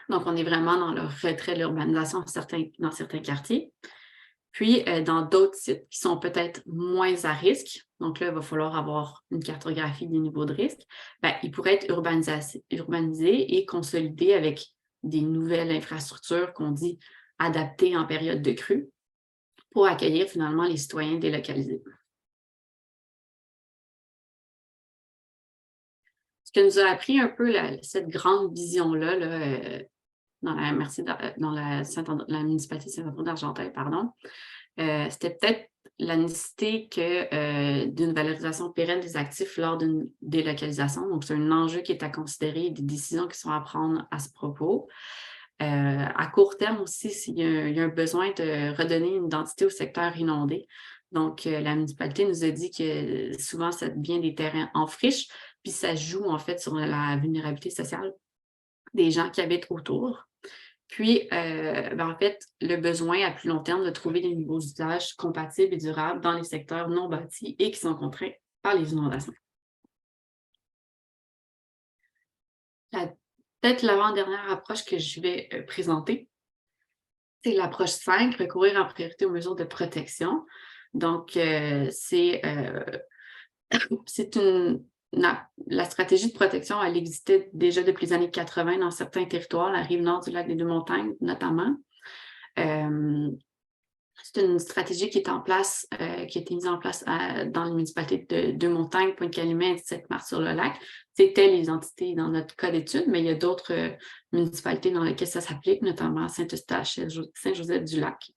Donc, on est vraiment dans le retrait de l'urbanisation dans certains quartiers. Puis, dans d'autres sites qui sont peut-être moins à risque, donc là, il va falloir avoir une cartographie des niveaux de risque, bien, ils pourraient être urbanisés et consolidés avec des nouvelles infrastructures qu'on dit adaptées en période de crue pour accueillir finalement les citoyens délocalisés. Ce que nous a appris un peu cette grande vision-là dans la municipalité de Saint-André d'Argenteuil, c'était peut-être la nécessité d'une valorisation pérenne des actifs lors d'une délocalisation. Donc, c'est un enjeu qui est à considérer et des décisions qui sont à prendre à ce propos. À court terme aussi, il y a un besoin de redonner une identité au secteur inondé. Donc, la municipalité nous a dit que souvent, ça devient des terrains en friche, puis ça joue en fait sur la vulnérabilité sociale des gens qui habitent autour. Puis, en fait, le besoin à plus long terme de trouver des nouveaux usages compatibles et durables dans les secteurs non bâtis et qui sont contraints par les inondations. Peut-être l'avant-dernière approche que je vais présenter, c'est l'approche 5, recourir en priorité aux mesures de protection. Donc, c'est la stratégie de protection, elle existait déjà depuis les années 80 dans certains territoires, la rive nord du lac des Deux-Montagnes notamment. C'est une stratégie qui est en place, qui a été mise en place dans les municipalités de Deux-Montagnes, Pointe-Calumet et Sainte-Marthe-sur-le-Lac. C'était les entités dans notre cas d'étude, mais il y a d'autres municipalités dans lesquelles ça s'applique, notamment Saint-Eustache, Saint-Joseph-du-Lac.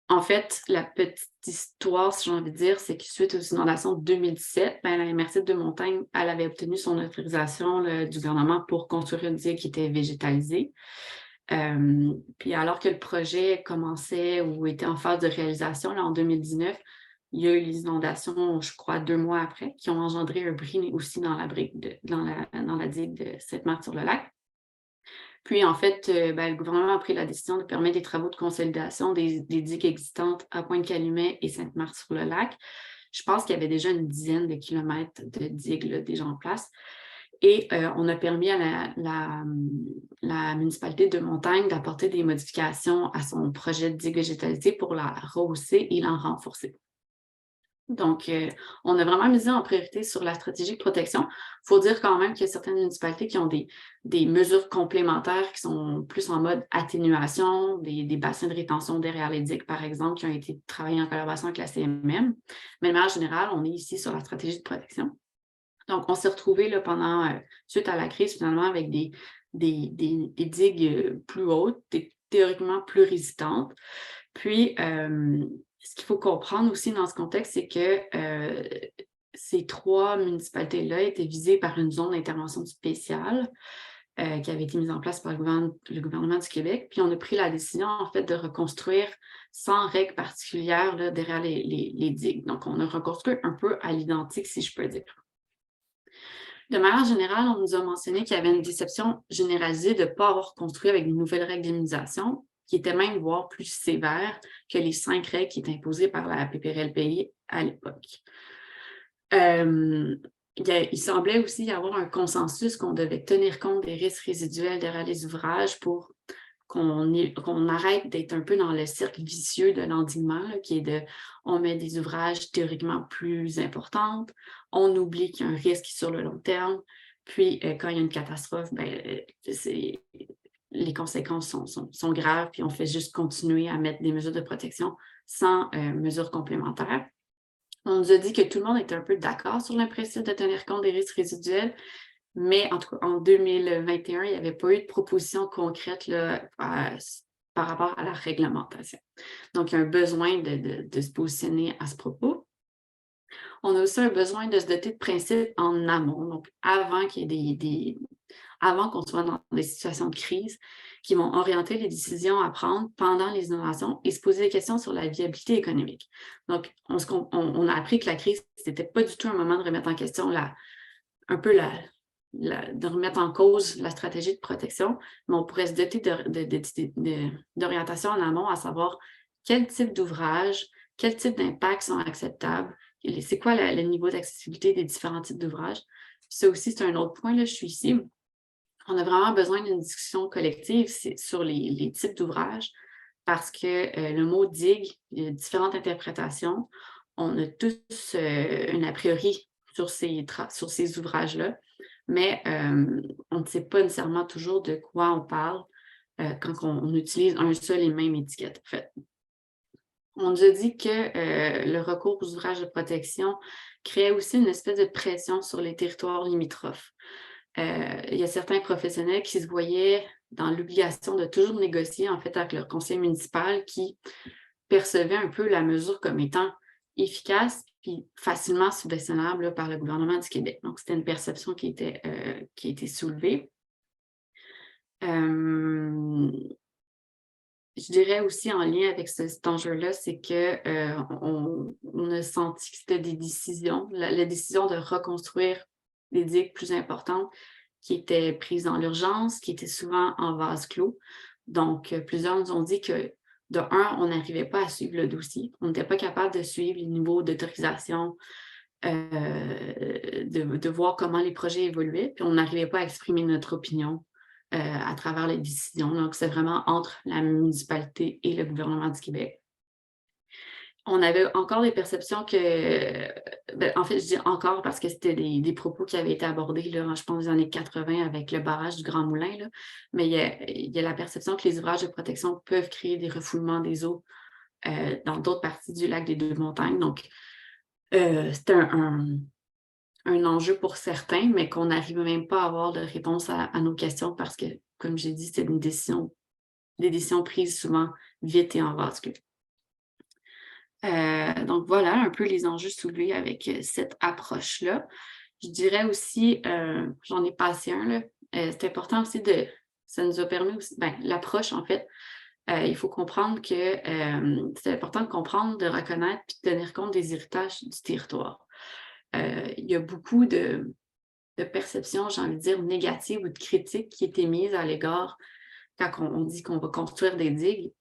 En fait, la petite histoire, si j'ai envie de dire, c'est que suite aux inondations de 2017, la MRC de Deux-Montagnes, elle avait obtenu son autorisation du gouvernement pour construire une digue qui était végétalisée. Puis alors que le projet commençait ou était en phase de réalisation, là, en 2019, il y a eu les inondations, je crois, 2 mois après, qui ont engendré un bris aussi dans la digue de Sainte-Marthe-sur-le-Lac. Puis, en fait, le gouvernement a pris la décision de permettre des travaux de consolidation des digues existantes à Pointe-Calumet et Sainte-Marthe-sur-le-Lac. Je pense qu'il y avait déjà une dizaine de kilomètres de digues là, déjà en place. Et on a permis à la municipalité de Montagne d'apporter des modifications à son projet de digue végétalisée pour la rehausser et la renforcer. Donc, on a vraiment misé en priorité sur la stratégie de protection. Il faut dire quand même qu'il y a certaines municipalités qui ont des mesures complémentaires qui sont plus en mode atténuation, des bassins de rétention derrière les digues, par exemple, qui ont été travaillés en collaboration avec la CMM. Mais de manière générale, on est ici sur la stratégie de protection. Donc, on s'est retrouvés là, suite à la crise, finalement, avec des digues plus hautes, théoriquement plus résistantes. Puis, ce qu'il faut comprendre aussi dans ce contexte, c'est que ces 3 municipalités-là étaient visées par une zone d'intervention spéciale qui avait été mise en place par le gouvernement du Québec. Puis, on a pris la décision, en fait, de reconstruire sans règles particulières là, derrière les digues. Donc, on a reconstruit un peu à l'identique, si je peux dire. De manière générale, on nous a mentionné qu'il y avait une déception généralisée de ne pas avoir construit avec de nouvelles règles d'indemnisation, qui étaient même voire plus sévères que les 5 règles qui étaient imposées par la PPRLPI à l'époque. Il semblait aussi y avoir un consensus qu'on devait tenir compte des risques résiduels derrière les ouvrages pour qu'on arrête d'être un peu dans le cercle vicieux de l'endiguement, qui est on met des ouvrages théoriquement plus importants, on oublie qu'il y a un risque sur le long terme, puis quand il y a une catastrophe, les conséquences sont graves, puis on fait juste continuer à mettre des mesures de protection sans mesures complémentaires. On nous a dit que tout le monde était un peu d'accord sur le principe de tenir compte des risques résiduels, mais en tout cas, en 2021, il n'y avait pas eu de proposition concrète là, par rapport à la réglementation. Donc, il y a un besoin de se positionner à ce propos. On a aussi un besoin de se doter de principes en amont, donc avant qu'il y ait avant qu'on soit dans des situations de crise qui vont orienter les décisions à prendre pendant les inondations et se poser des questions sur la viabilité économique. Donc, on a appris que la crise, ce n'était pas du tout un moment de remettre en question de remettre en cause la stratégie de protection, mais on pourrait se doter d'orientation en amont, à savoir quel type d'ouvrage, quel type d'impact sont acceptables, c'est quoi le niveau d'accessibilité des différents types d'ouvrages. Ça aussi, c'est un autre point, là, je suis ici. On a vraiment besoin d'une discussion collective sur les types d'ouvrages parce que le mot digue, il y a différentes interprétations. On a tous un a priori sur ces ouvrages-là. mais on ne sait pas nécessairement toujours de quoi on parle quand on utilise un seul et même étiquette, en fait. On nous a dit que le recours aux ouvrages de protection créait aussi une espèce de pression sur les territoires limitrophes. Il y a certains professionnels qui se voyaient dans l'obligation de toujours négocier, en fait, avec leur conseil municipal qui percevait un peu la mesure comme étant efficace puis facilement subventionnable là, par le gouvernement du Québec. Donc, c'était une perception qui était soulevée. Je dirais aussi en lien avec cet enjeu-là, c'est qu'on a senti que c'était des décisions, la décision de reconstruire des digues plus importantes qui étaient prises dans l'urgence, qui étaient souvent en vase clos. Donc, plusieurs nous ont dit que, de un, on n'arrivait pas à suivre le dossier. On n'était pas capable de suivre les niveaux d'autorisation, de voir comment les projets évoluaient, puis on n'arrivait pas à exprimer notre opinion à travers les décisions. Donc, c'est vraiment entre la municipalité et le gouvernement du Québec. On avait encore des perceptions que, en fait, je dis encore parce que c'était des propos qui avaient été abordés, là, je pense, dans les années 80 avec le barrage du Grand Moulin, là. Mais il y a la perception que les ouvrages de protection peuvent créer des refoulements des eaux dans d'autres parties du lac des Deux-Montagnes. Donc, c'était un enjeu pour certains, mais qu'on n'arrive même pas à avoir de réponse à nos questions parce que, comme j'ai dit, c'est des décisions prises souvent vite et en vase clos. Donc voilà un peu les enjeux soulevés avec cette approche-là. Je dirais aussi, j'en ai passé un, là, c'est important aussi ça nous a permis aussi, l'approche en fait, il faut comprendre que c'est important de comprendre, de reconnaître puis de tenir compte des héritages du territoire. Il y a beaucoup de perceptions, j'ai envie de dire, négatives ou de critiques qui étaient mises à l'égard quand on dit qu'on va construire des digues.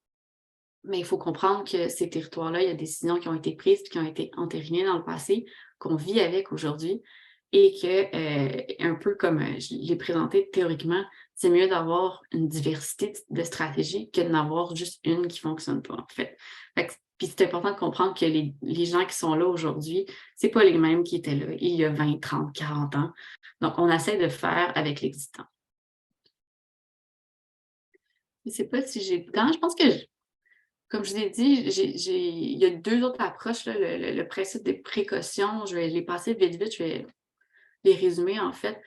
Mais il faut comprendre que ces territoires-là, il y a des décisions qui ont été prises et qui ont été entérinées dans le passé, qu'on vit avec aujourd'hui, et que, un peu comme je l'ai présenté théoriquement, c'est mieux d'avoir une diversité de stratégies que d'en avoir juste une qui ne fonctionne pas, en fait. Puis c'est important de comprendre que les gens qui sont là aujourd'hui, ce pas les mêmes qui étaient là il y a 20, 30, 40 ans. Donc, on essaie de faire avec l'existant. Je ne sais pas si j'ai le temps. Je pense que comme je vous ai dit, il y a 2 autres approches, là, le principe des précautions. Je vais les passer vite, vite, je vais les résumer, en fait.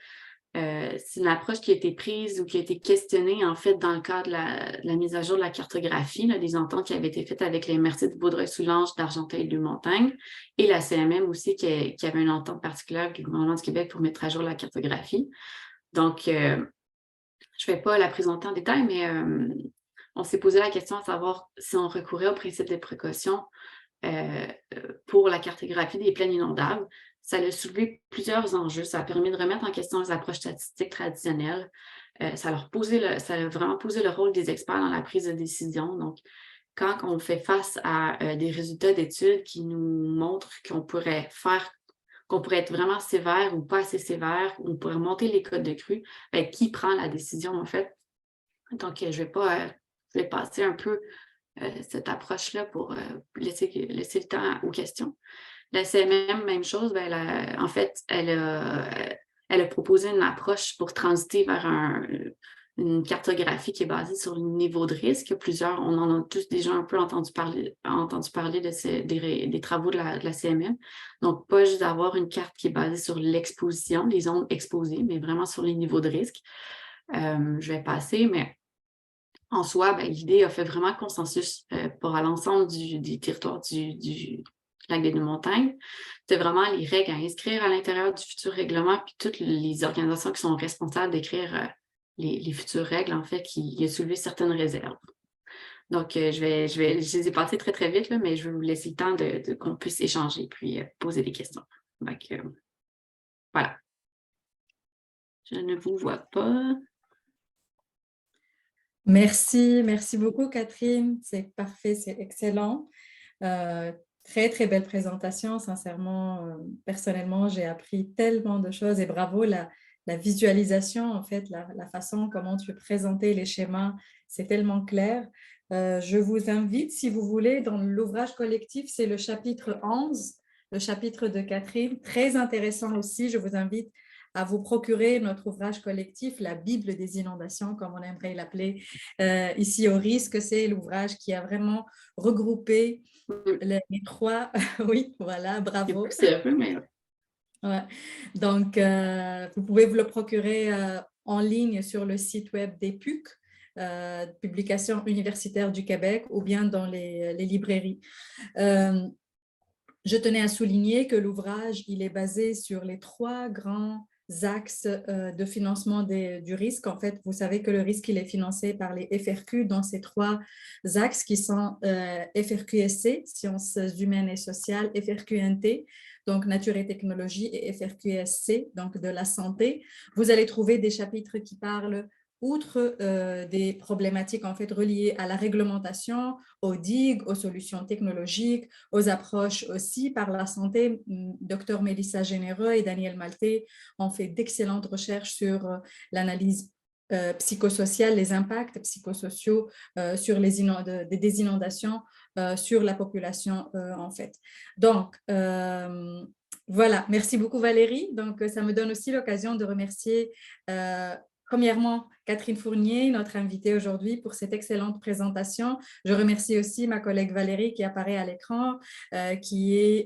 C'est une approche qui a été prise ou qui a été questionnée, en fait, dans le cadre de la mise à jour de la cartographie, là, des ententes qui avaient été faites avec les Merciers de Vaudreuil-Soulanges, d'Argenteuil et de Montagne, et la CMM aussi, qui avait une entente particulière avec le gouvernement du Québec pour mettre à jour la cartographie. Donc, je ne vais pas la présenter en détail, mais on s'est posé la question à savoir si on recourait au principe des précautions pour la cartographie des plaines inondables. Ça a soulevé plusieurs enjeux. Ça a permis de remettre en question les approches statistiques traditionnelles. Ça a vraiment posé le rôle des experts dans la prise de décision. Donc, quand on fait face à des résultats d'études qui nous montrent qu'on pourrait être vraiment sévère ou pas assez sévère, on pourrait monter les codes de crue, qui prend la décision, en fait? Donc, je vais passer un peu cette approche-là pour laisser le temps aux questions. La CMM, même chose, en fait, elle a proposé une approche pour transiter vers une cartographie qui est basée sur le niveau de risque. On en a tous déjà un peu entendu parler des travaux de la CMM. Donc, pas juste d'avoir une carte qui est basée sur l'exposition, les zones exposées, mais vraiment sur les niveaux de risque. Je vais passer, mais en soi, l'idée a fait vraiment consensus pour l'ensemble des territoires du lac des Deux-Montagnes. C'est vraiment les règles à inscrire à l'intérieur du futur règlement, puis toutes les organisations qui sont responsables d'écrire les futures règles, en fait, qui a soulevé certaines réserves. Donc, je les ai passées très, très vite, là, mais je vais vous laisser le temps qu'on puisse échanger puis poser des questions. Donc, voilà. Je ne vous vois pas. Merci beaucoup, Catherine. C'est parfait, c'est excellent. Très, très belle présentation. Sincèrement, personnellement, j'ai appris tellement de choses et bravo, la visualisation, en fait, la façon comment tu présentais les schémas, c'est tellement clair. Je vous invite, si vous voulez, dans l'ouvrage collectif, c'est le chapitre 11, le chapitre de Catherine, très intéressant aussi. Je vous invite à vous procurer notre ouvrage collectif, la Bible des inondations, comme on aimerait l'appeler ici au risque. C'est l'ouvrage qui a vraiment regroupé les trois. Oui, voilà, bravo. C'est un peu, mais... Ouais. Donc, vous pouvez vous le procurer en ligne sur le site web des PUC, Publications universitaires du Québec, ou bien dans les librairies. Je tenais à souligner que l'ouvrage, il est basé sur les trois grands axes de financement du risque. En fait, vous savez que le risque, il est financé par les FRQ dans ces trois axes qui sont FRQSC, Sciences humaines et sociales, FRQNT, donc nature et technologie, et FRQSC, donc de la santé. Vous allez trouver des chapitres qui parlent outre des problématiques en fait reliées à la réglementation, aux digues, aux solutions technologiques, aux approches aussi par la santé. Dr Mélissa Généreux et Daniel Maltais ont fait d'excellentes recherches sur l'analyse psychosociale, les impacts psychosociaux sur des inondations sur la population en fait. Donc, voilà, merci beaucoup Valérie. Donc, ça me donne aussi l'occasion de remercier premièrement, Catherine Fournier, notre invitée aujourd'hui, pour cette excellente présentation. Je remercie aussi ma collègue Valérie qui apparaît à l'écran, qui est,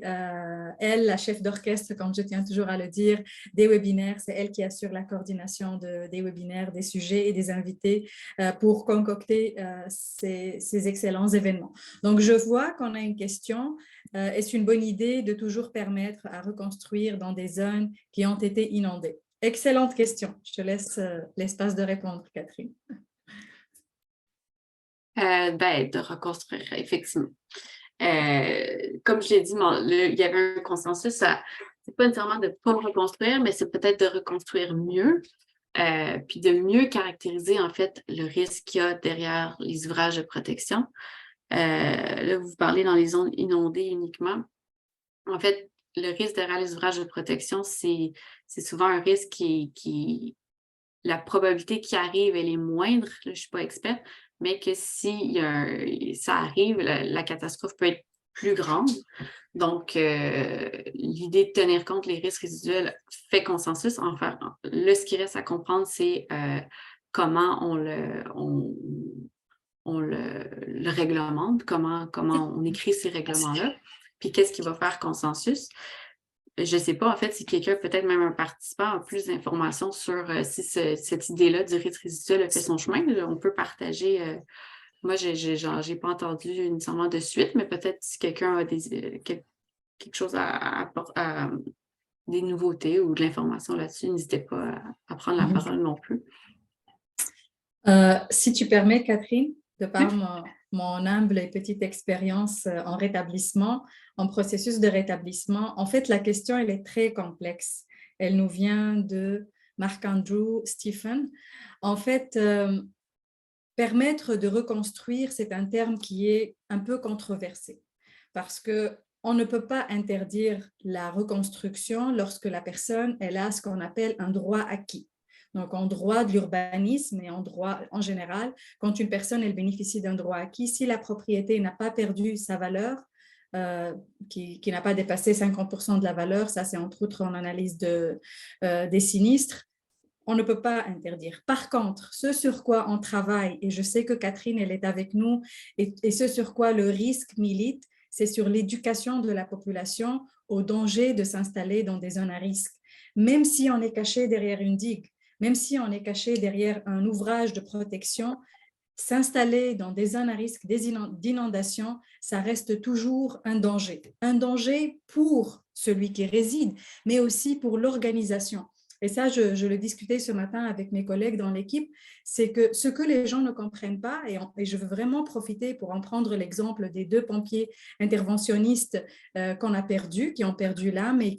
elle, la chef d'orchestre, comme je tiens toujours à le dire, des webinaires. C'est elle qui assure la coordination des webinaires, des sujets et des invités pour concocter ces excellents événements. Donc, je vois qu'on a une question. Est-ce une bonne idée de toujours permettre à reconstruire dans des zones qui ont été inondées? Excellente question. Je te laisse l'espace de répondre, Catherine. De reconstruire, effectivement. Comme je l'ai dit, il y avait un consensus, c'est pas nécessairement de ne pas reconstruire, mais c'est peut-être de reconstruire mieux, puis de mieux caractériser en fait le risque qu'il y a derrière les ouvrages de protection. Là, vous parlez dans les zones inondées uniquement. En fait, le risque derrière les ouvrages de protection, c'est souvent un risque qui la probabilité qu'il arrive, elle est moindre. Là, je ne suis pas experte, mais que si ça arrive, la catastrophe peut être plus grande. Donc, l'idée de tenir compte des risques résiduels fait consensus. Enfin, ce qui reste à comprendre, c'est comment on le réglemente, comment on écrit ces règlements-là, puis qu'est-ce qui va faire consensus. Je ne sais pas, en fait, si quelqu'un, peut-être même un participant, a plus d'informations sur si cette idée-là du risque résiduel a fait son chemin. Là, on peut partager. Moi, j'ai pas entendu nécessairement de suite, mais peut-être si quelqu'un a quelque chose à des nouveautés ou de l'information là-dessus, n'hésitez pas à prendre la parole non plus. Si tu permets, Catherine, de par mon humble et petite expérience en rétablissement, en processus de rétablissement, en fait, la question, elle est très complexe. Elle nous vient de Marc-Andrew Stephen. En fait, permettre de reconstruire, c'est un terme qui est un peu controversé parce qu'on ne peut pas interdire la reconstruction lorsque la personne elle a ce qu'on appelle un droit acquis. Donc, en droit de l'urbanisme et en droit en général, quand une personne elle bénéficie d'un droit acquis, si la propriété n'a pas perdu sa valeur, qui n'a pas dépassé 50% de la valeur, ça c'est entre autres en analyse des sinistres, on ne peut pas interdire. Par contre, ce sur quoi on travaille, et je sais que Catherine, elle est avec nous, et ce sur quoi le risque milite, c'est sur l'éducation de la population au danger de s'installer dans des zones à risque. Même si on est caché derrière une digue, même si on est caché derrière un ouvrage de protection, s'installer dans des zones à risque d'inondation, ça reste toujours un danger. Un danger pour celui qui réside, mais aussi pour l'organisation. Et ça, je le discutais ce matin avec mes collègues dans l'équipe, c'est que ce que les gens ne comprennent pas, et je veux vraiment profiter pour en prendre l'exemple des 2 pompiers interventionnistes qu'on a perdus, qui ont perdu l'âme, et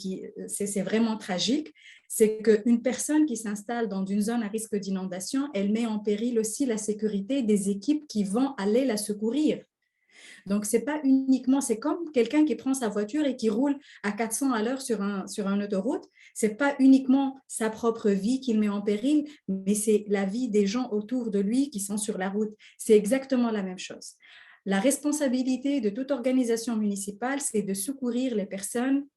c'est vraiment tragique, c'est qu'une personne qui s'installe dans une zone à risque d'inondation, elle met en péril aussi la sécurité des équipes qui vont aller la secourir. Donc, c'est pas uniquement, c'est comme quelqu'un qui prend sa voiture et qui roule à 400 à l'heure sur un autoroute. C'est pas uniquement sa propre vie qu'il met en péril, mais c'est la vie des gens autour de lui qui sont sur la route. C'est exactement la même chose. La responsabilité de toute organisation municipale, c'est de secourir les personnes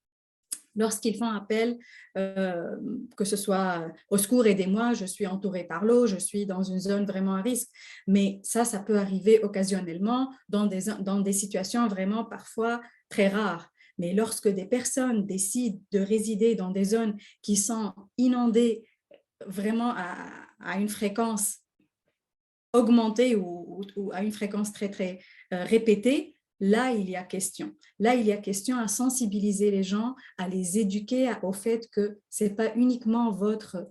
lorsqu'ils font appel, que ce soit au secours, aidez-moi, je suis entouré par l'eau, je suis dans une zone vraiment à risque. Mais ça peut arriver occasionnellement dans des situations vraiment parfois très rares. Mais lorsque des personnes décident de résider dans des zones qui sont inondées vraiment à une fréquence augmentée ou à une fréquence très, très répétée, là, il y a question. Là, il y a question à sensibiliser les gens, à les éduquer au fait que ce n'est pas uniquement votre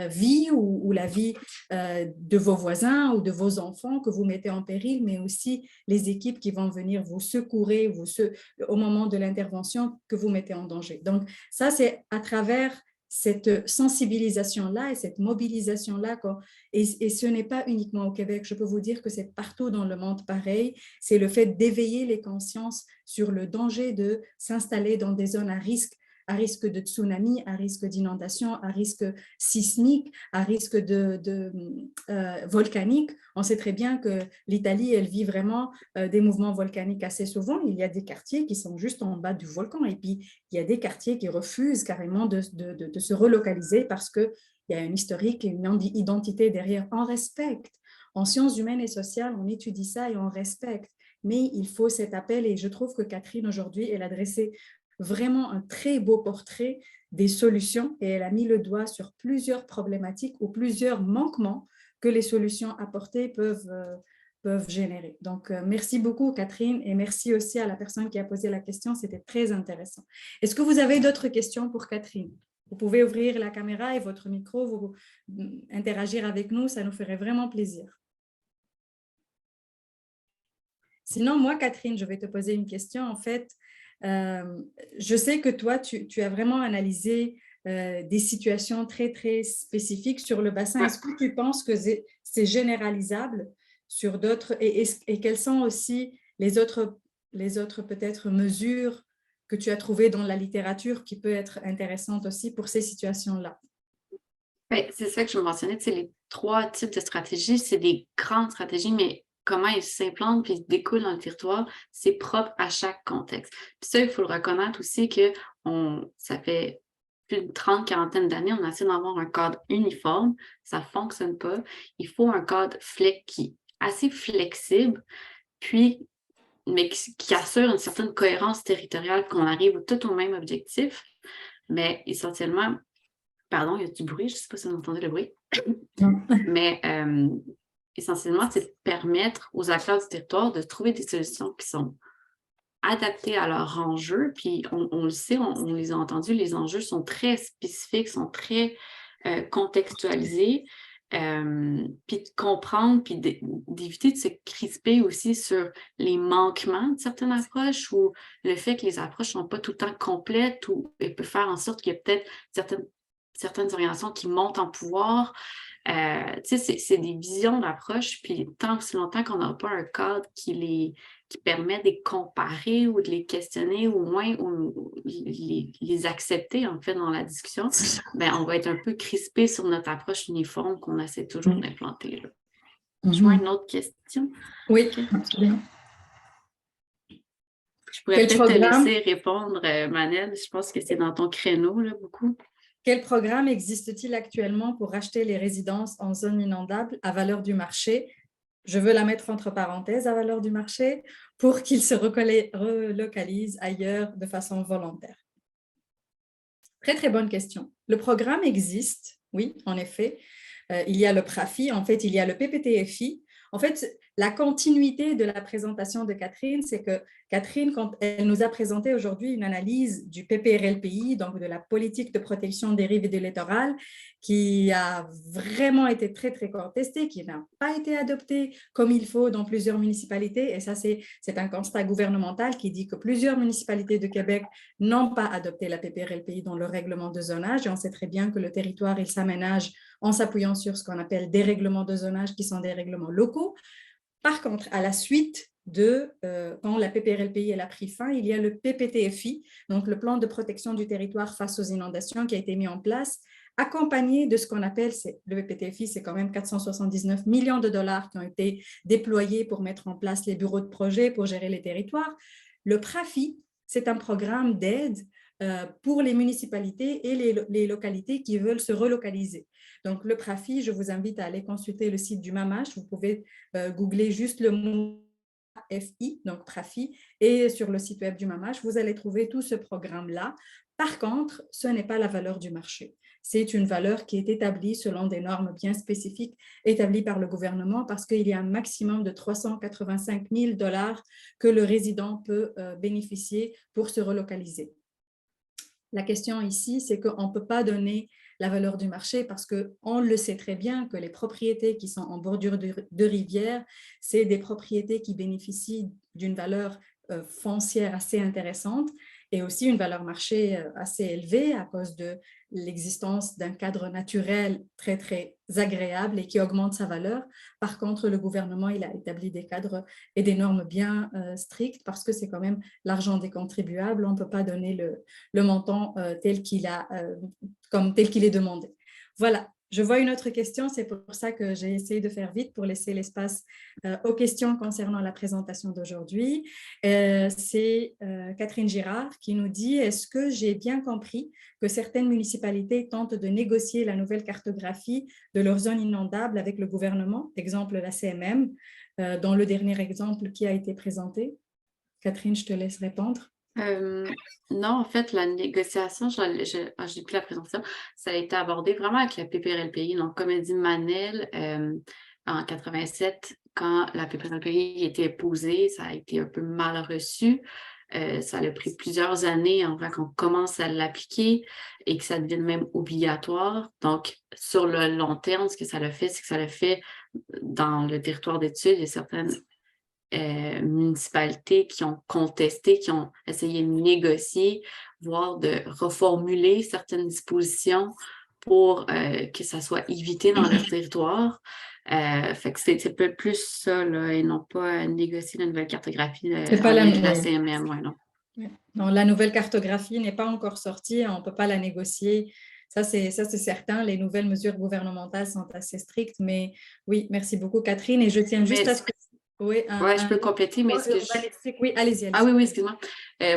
vie ou la vie de vos voisins ou de vos enfants que vous mettez en péril, mais aussi les équipes qui vont venir vous secourir au moment de l'intervention que vous mettez en danger. Donc, ça, c'est à travers cette sensibilisation-là et cette mobilisation-là. Et ce n'est pas uniquement au Québec, je peux vous dire que c'est partout dans le monde pareil. C'est le fait d'éveiller les consciences sur le danger de s'installer dans des zones à risque de tsunami, à risque d'inondation, à risque sismique, à risque volcanique. On sait très bien que l'Italie, elle vit vraiment des mouvements volcaniques assez souvent. Il y a des quartiers qui sont juste en bas du volcan et puis il y a des quartiers qui refusent carrément de se relocaliser parce qu'il y a un historique et une identité derrière. On respecte. En sciences humaines et sociales, on étudie ça et on respecte. Mais il faut cet appel et je trouve que Catherine, aujourd'hui, elle a dressé vraiment un très beau portrait des solutions et elle a mis le doigt sur plusieurs problématiques ou plusieurs manquements que les solutions apportées peuvent générer. Donc, merci beaucoup, Catherine, et merci aussi à la personne qui a posé la question. C'était très intéressant. Est-ce que vous avez d'autres questions pour Catherine? Vous pouvez ouvrir la caméra et votre micro, vous interagir avec nous, ça nous ferait vraiment plaisir. Sinon, moi, Catherine, je vais te poser une question. En fait, je sais que toi, tu as vraiment analysé des situations très, très spécifiques sur le bassin. Est-ce que tu penses que c'est généralisable sur d'autres et quelles sont aussi les autres peut-être mesures que tu as trouvées dans la littérature qui peut être intéressante aussi pour ces situations-là? C'est ça que je mentionnais, les 3 types de stratégies, c'est des grandes stratégies, mais comment ils s'implantent puis ils découlent dans le territoire, c'est propre à chaque contexte. Puis ça, il faut le reconnaître aussi que ça fait plus de 30-40 d'années, on essaie d'avoir un cadre uniforme, ça ne fonctionne pas. Il faut un cadre assez flexible, puis mais qui assure une certaine cohérence territoriale, qu'on arrive tout au même objectif, mais essentiellement, pardon, il y a du bruit, je ne sais pas si vous entendez le bruit. Mais essentiellement, c'est de permettre aux acteurs du territoire de trouver des solutions qui sont adaptées à leurs enjeux. Puis on le sait, on les a entendus, les enjeux sont très spécifiques, sont très contextualisés. Puis de comprendre, puis d'éviter de se crisper aussi sur les manquements de certaines approches ou le fait que les approches ne sont pas tout le temps complètes ou peut faire en sorte qu'il y a peut-être certaines orientations qui montent en pouvoir. C'est des visions d'approche, puis tant aussi longtemps qu'on n'a pas un cadre qui permet de les comparer ou de les questionner, ou au moins les accepter, en fait, dans la discussion, on va être un peu crispé sur notre approche uniforme qu'on essaie toujours d'implanter. Je vois une autre question. Oui, absolument. Je pourrais peut-être te laisser répondre, Manel. Je pense que c'est dans ton créneau, là, beaucoup. Quel programme existe-t-il actuellement pour racheter les résidences en zone inondable à valeur du marché? Je veux la mettre entre parenthèses, à valeur du marché, pour qu'ils se relocalisent ailleurs de façon volontaire. Très, très bonne question. Le programme existe, oui, en effet. Il y a le PRAFI, en fait, il y a le PPTFI. En fait, la continuité de la présentation de Catherine, c'est que Catherine, quand elle nous a présenté aujourd'hui une analyse du PPRLPI, donc de la politique de protection des rives et des littorales, qui a vraiment été très, très contestée, qui n'a pas été adoptée comme il faut dans plusieurs municipalités. Et ça, c'est un constat gouvernemental qui dit que plusieurs municipalités de Québec n'ont pas adopté la PPRLPI dans le règlement de zonage. Et on sait très bien que le territoire, il s'aménage en s'appuyant sur ce qu'on appelle des règlements de zonage qui sont des règlements locaux. Par contre, à la suite quand la PPRLPI a pris fin, il y a le PPTFI, donc le plan de protection du territoire face aux inondations qui a été mis en place, accompagné de ce qu'on appelle, le PPTFI, c'est quand même 479 millions de dollars qui ont été déployés pour mettre en place les bureaux de projet, pour gérer les territoires. Le PRAFI, c'est un programme d'aide pour les municipalités et les localités qui veulent se relocaliser. Donc, le PRAFI, je vous invite à aller consulter le site du MAMACH. Vous pouvez googler juste le mot FI, donc PRAFI, et sur le site web du MAMACH, vous allez trouver tout ce programme-là. Par contre, ce n'est pas la valeur du marché. C'est une valeur qui est établie selon des normes bien spécifiques établies par le gouvernement parce qu'il y a un maximum de 385 000 $ que le résident peut bénéficier pour se relocaliser. La question ici, c'est qu'on ne peut pas donner la valeur du marché parce qu'on le sait très bien que les propriétés qui sont en bordure de rivière, c'est des propriétés qui bénéficient d'une valeur foncière assez intéressante et aussi une valeur marché assez élevée à cause de l'existence d'un cadre naturel très, très agréable et qui augmente sa valeur. Par contre, le gouvernement, il a établi des cadres et des normes bien strictes parce que c'est quand même l'argent des contribuables. On ne peut pas donner le montant tel qu'il est demandé. Voilà. Je vois une autre question, c'est pour ça que j'ai essayé de faire vite pour laisser l'espace aux questions concernant la présentation d'aujourd'hui. C'est Catherine Girard qui nous dit « Est-ce que j'ai bien compris que certaines municipalités tentent de négocier la nouvelle cartographie de leurs zones inondables avec le gouvernement, exemple la CMM, dans le dernier exemple qui a été présenté ?» Catherine, je te laisse répondre. Non, en fait, la négociation, j'ai plus la présentation, ça a été abordé vraiment avec la PPRLPI. Donc, comme a dit Manel, en 87, quand la PPRLPI était posée, ça a été un peu mal reçu. Ça a pris plusieurs années avant qu'on commence à l'appliquer et que ça devienne même obligatoire. Donc, sur le long terme, ce que ça a fait, c'est que ça l'a fait dans le territoire d'études. Il y a certaines municipalités qui ont contesté, qui ont essayé de négocier, voire de reformuler certaines dispositions pour que ça soit évité dans leur territoire. Fait que c'est un peu plus ça, là, et non pas négocier la nouvelle cartographie C'est pas avec la CMM. Ouais, non. Non, la nouvelle cartographie n'est pas encore sortie, on ne peut pas la négocier. Ça, c'est certain. Les nouvelles mesures gouvernementales sont assez strictes, mais oui, merci beaucoup, Catherine. Et je tiens juste à ce que... Oui, je peux compléter, mais oui, allez-y. Ah oui, excuse-moi.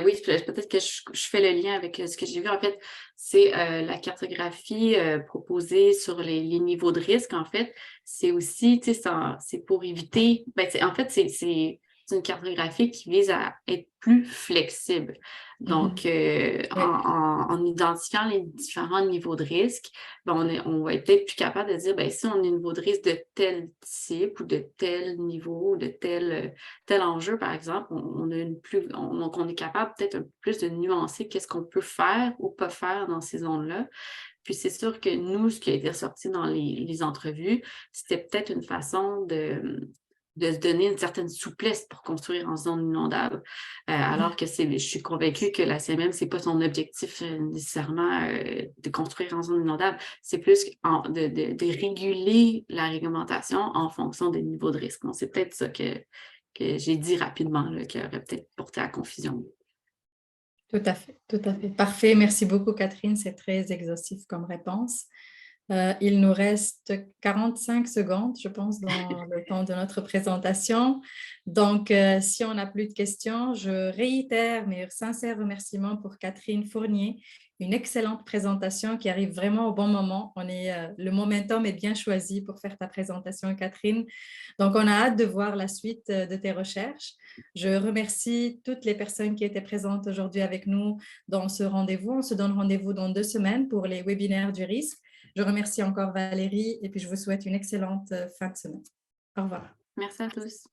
Oui, peut-être que je fais le lien avec ce que j'ai vu. En fait, c'est la cartographie proposée sur les niveaux de risque. En fait, c'est aussi, tu sais, c'est pour éviter... en fait, c'est une cartographie qui vise à être plus flexible. Donc, en identifiant les différents niveaux de risque, on va être peut-être plus capable de dire, si on a un niveau de risque de tel type ou de tel niveau ou de tel enjeu, par exemple, on est capable peut-être un peu plus de nuancer qu'est-ce qu'on peut faire ou pas faire dans ces zones-là. Puis c'est sûr que nous, ce qui a été ressorti dans les entrevues, c'était peut-être une façon de se donner une certaine souplesse pour construire en zone inondable. Alors que je suis convaincue que la CMM, ce n'est pas son objectif nécessairement de construire en zone inondable. C'est plus de réguler la réglementation en fonction des niveaux de risque. Donc, c'est peut-être ça que j'ai dit rapidement, là, qui aurait peut-être porté à confusion. Tout à fait, tout à fait. Parfait. Merci beaucoup, Catherine. C'est très exhaustif comme réponse. Il nous reste 45 secondes, je pense, dans le temps de notre présentation. Donc, si on n'a plus de questions, je réitère mes sincères remerciements pour Catherine Fournier. Une excellente présentation qui arrive vraiment au bon moment. Le momentum est bien choisi pour faire ta présentation, Catherine. Donc, on a hâte de voir la suite de tes recherches. Je remercie toutes les personnes qui étaient présentes aujourd'hui avec nous dans ce rendez-vous. On se donne rendez-vous dans 2 semaines pour les webinaires du risque. Je remercie encore Valérie et puis je vous souhaite une excellente fin de semaine. Au revoir. Merci à tous.